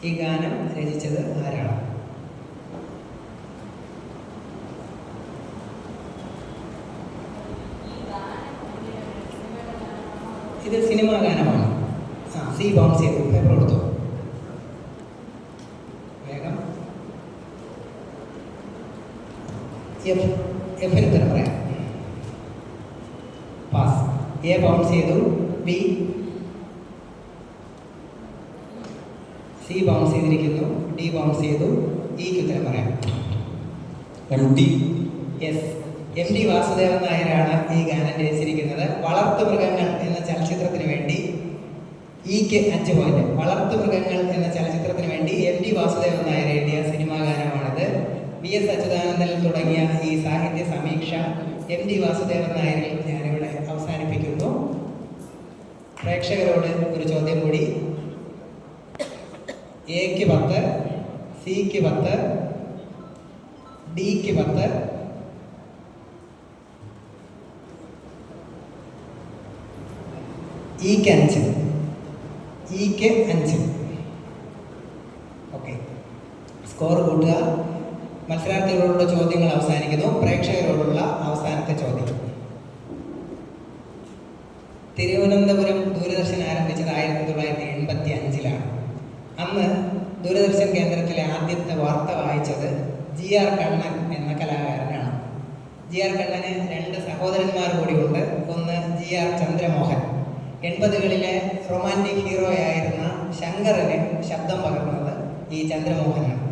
ഈ ഗാനം രചിച്ചത് ആരാണ്? ഇത് സിനിമാ ഗാനമാണ്. സി ബൗൺസ് ചെയ്തു. പേപ്പർ കൊടുത്തു. വേഗം. എഫിന് ഉത്തരം പറയാം. പാസ്. എ ബൗൺസ് ചെയ്തു. ബി സി ബൗൺസ് ചെയ്തിരിക്കുന്നു. ഡി ബൗൺസ് ചെയ്തു. ഇക്ക് ഉത്തരം പറയാം. MD. Yes, M D Vasudevan നായരാണ് ഈ ഗാനം രചിച്ചിരിക്കുന്നത്. വളർത്തുമൃഗങ്ങൾ എന്ന ചലച്ചിത്രത്തിന് വേണ്ടി ഇക്ക് 5 പോയിന്റ്. വളർത്തുമൃഗങ്ങൾ എന്ന ചലച്ചിത്രത്തിന് വേണ്ടി എം ഡി വാസുദേവൻ നായർ എഴുതിയ സിനിമാ ഗാനമാണിത്. VS അച്യുതാനന്ദൻ തുടങ്ങിയ ഈ സാഹിത്യ സമീക്ഷ എം ഡി വാസുദേവൻ നായരിൽ ഞാനിവിടെ അവസാനിപ്പിക്കുന്നു. പ്രേക്ഷകരോട് ഒരു ചോദ്യം കൂടി. എക്ക് 10, സിക്ക് 10, ഡിക്ക് 10, ഇക്ക് 5. ഇക്ക് 5. ഓക്കെ, സ്കോർ കൂട്ടുക. മത്സരാർത്ഥികളോടുള്ള ചോദ്യങ്ങൾ അവസാനിക്കുന്നു. പ്രേക്ഷകരോടുള്ള അവസാനത്തെ ചോദ്യം. തിരുവനന്തപുരം ദൂരദർശൻ ആരംഭിച്ചത് 1985-ലാണ്. അന്ന് ദൂരദർശൻ കേന്ദ്രത്തിലെ ആദ്യത്തെ വാർത്ത വായിച്ചത് GR കണ്ണൻ എന്ന കലാകാരനാണ്. GR കണ്ണന് 2 സഹോദരന്മാർ കൂടിയുണ്ട്. ഒന്ന് GR ചന്ദ്രമോഹൻ. 80കളിലെ റൊമാൻറ്റിക് ഹീറോയായിരുന്ന ശങ്കറിന് ശബ്ദം പകർന്നത് ഈ ചന്ദ്രമോഹനാണ്.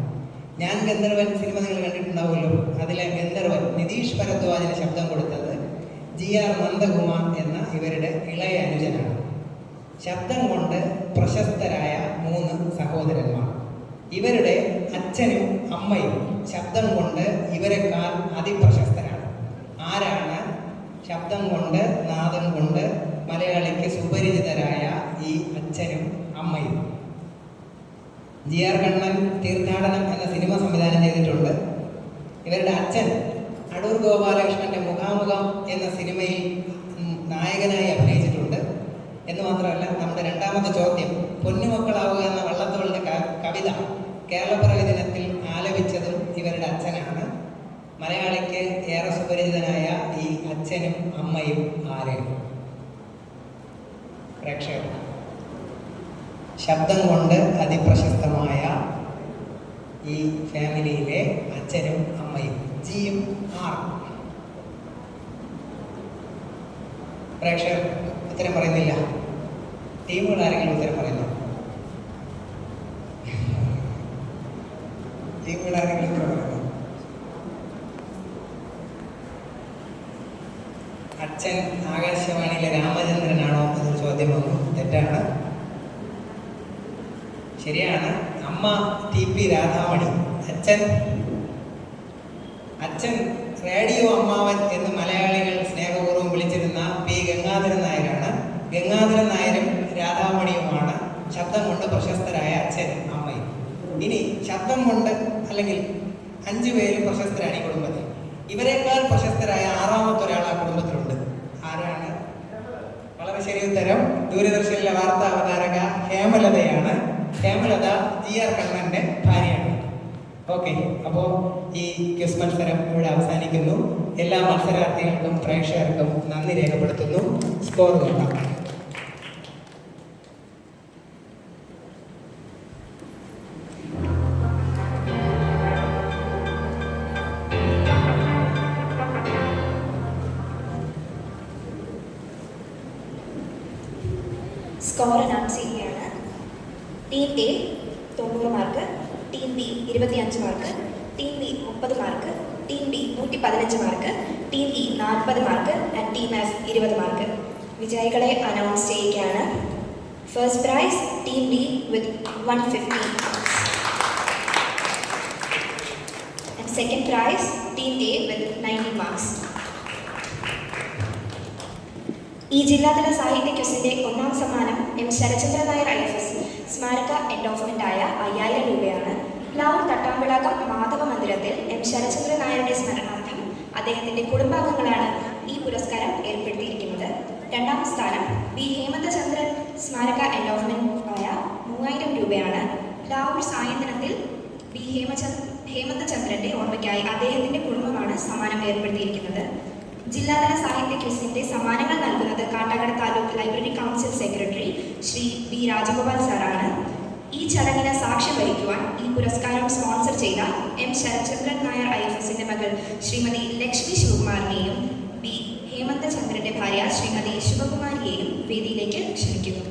ഞാൻ ഗന്ധർവൻ സിനിമ നിങ്ങൾ കണ്ടിട്ടുണ്ടാവുമല്ലോ. അതിലെ ഗന്ധർവൻ നിതീഷ് ഭരദ്വാജിന് ശബ്ദം കൊടുത്തത് GR നന്ദകുമാർ എന്ന ഇവരുടെ ഇളയ അനുജനാണ്. ശബ്ദം കൊണ്ട് പ്രശസ്തരായ 3 സഹോദരന്മാർ. ഇവരുടെ അച്ഛനും അമ്മയും ശബ്ദം കൊണ്ട് ഇവരെക്കാൾ അതിപ്രശസ്തരാണ്. ആരാണ് ശബ്ദം കൊണ്ട്, നാദം കൊണ്ട് മലയാളിക്ക് സുപരിചിതരായ ഈ അച്ഛനും അമ്മയും? GR കണ്ണൻ തീർത്ഥാടനം എന്ന സിനിമ സംവിധാനം ചെയ്തിട്ടുണ്ട്. ഇവരുടെ അച്ഛൻ അടൂർ ഗോപാലകൃഷ്ണന്റെ മുഖാമുഖം എന്ന സിനിമയിൽ നായകനായി അഭിനയിച്ചിട്ടുണ്ട്. എന്ന് മാത്രമല്ല, നമ്മുടെ രണ്ടാമത്തെ ചോദ്യം, പൊന്നുമക്കളാവുക എന്ന വള്ളത്തോളിന്റെ കവിത കേരളപ്പിറവി ദിനത്തിൽ ആലപിച്ചതും ഇവരുടെ അച്ഛനാണ്. മലയാളിക്ക് ഏറെ സുപരിചിതനായ ഈ അച്ഛനും അമ്മയും ആര്? പ്രേക്ഷകർ, ശബ്ദം കൊണ്ട് അതിപ്രശസ്തമായ ഈ ഫാമിലിയിലെ അച്ഛനും അമ്മയും? ജിയും ആർ. പ്രേക്ഷകർ ഉത്തരം പറയുന്നില്ല. ടീമുകൾ ആരെങ്കിലും ഉത്തരം പറയുന്നു? ടീമുകൾ ആരെങ്കിലും ഉത്തരം പറയുന്നു? അച്ഛൻ ആകാശവാണിയിലെ രാമചന്ദ്രനാണോ എന്നൊരു ചോദ്യം വന്നു. തെറ്റാണ്. ശരിയാണ്. അമ്മ TP രാധാമണി. അച്ഛൻ റേഡിയോ അമ്മാവൻ എന്ന് മലയാളികൾ സ്നേഹപൂർവ്വം വിളിച്ചിരുന്ന P. ഗംഗാധരൻ നായരാണ്. ഗംഗാധരൻ നായരും രാധാമണിയുമാണ് ശബ്ദം കൊണ്ട് പ്രശസ്തരായ അച്ഛനും അമ്മയും. ഇനി ശബ്ദം കൊണ്ട് അല്ലെങ്കിൽ 5 പേര് പ്രശസ്തരാണ് ഈ കുടുംബത്തിൽ. ഇവരെക്കാൾ പ്രശസ്തരായ 6ാമത്തെ ഒരാൾ ആ കുടുംബത്തിലുണ്ട്. ആരാണ്? വളരെ ശരി ഉത്തരം. ദൂരദർശനിലെ വാർത്താ അവതാരക ഹേമലതയാണ്. ഹേമലത GR കണ്ണന്റെ ഭാര്യയാണ്. ഓക്കെ, അപ്പോൾ ഈ ക്വിസ് മത്സരം ഇവിടെ അവസാനിക്കുന്നു. എല്ലാ മത്സരാർത്ഥികൾക്കും പ്രേക്ഷകർക്കും നന്ദി രേഖപ്പെടുത്തുന്നു. സ്കോർ നോക്കാം. സ്കോർ അനൗൺസ് ചെയ്യുകയാണ്. Team A 90 mark, team B 25 mark, team B 30 mark, team D 115 mark, team E 40 mark and team F 20 mark. വിജയികളെ അനൗൺസ് ചെയ്യുകയാണ്. First prize team D with 150 and second prize team A with 90 marks. ഈ ജില്ലാതല സാഹിത്യ ക്വിസിന്റെ 1ാം സമ്മാനം M. Sarachandran Nair IFS സ്മാരക എൻഡോവ്മെന്റായ 5000 രൂപയാണ്. പ്ലാവൂർ തട്ടാമ്പിളാകം മാധവ മന്ദിരത്തിൽ M. Sarachandran നായരുടെ സ്മരണാർത്ഥം അദ്ദേഹത്തിന്റെ കുടുംബാംഗങ്ങളാണ് ഈ പുരസ്കാരം ഏർപ്പെടുത്തിയിരിക്കുന്നത്. 2ാം സ്ഥാനം B. ഹേമന്തചന്ദ്രൻ സ്മാരക എൻഡോവ്മെന്റ് ആയ 3000 രൂപയാണ്. പ്ലാവൂർ സായന്തനത്തിൽ B. ഹേമന്തചന്ദ്രന്റെ ഓർമ്മയ്ക്കായി അദ്ദേഹത്തിന്റെ കുടുംബമാണ് സമ്മാനം ഏർപ്പെടുത്തിയിരിക്കുന്നത്. ജില്ലാതല സാഹിത്യ ക്വിസിന്റെ സമ്മാനങ്ങൾ നൽകുന്നത് Kattakkada taluk library council secretary Shri B. Rajagopal സാറാണ്. ഈ ചടങ്ങിന് സാക്ഷ്യം വഹിക്കുവാൻ ഈ പുരസ്കാരം സ്പോൺസർ ചെയ്ത M. ശരചന്ദ്രൻ നായർ IFSന്റെ മകൾ ശ്രീമതി ലക്ഷ്മി ശിവകുമാറിനെയും B. ഹേമന്തചന്ദ്രന്റെ ഭാര്യ ശ്രീമതി ശിവകുമാരിയെയും വേദിയിലേക്ക് ക്ഷണിക്കുന്നു.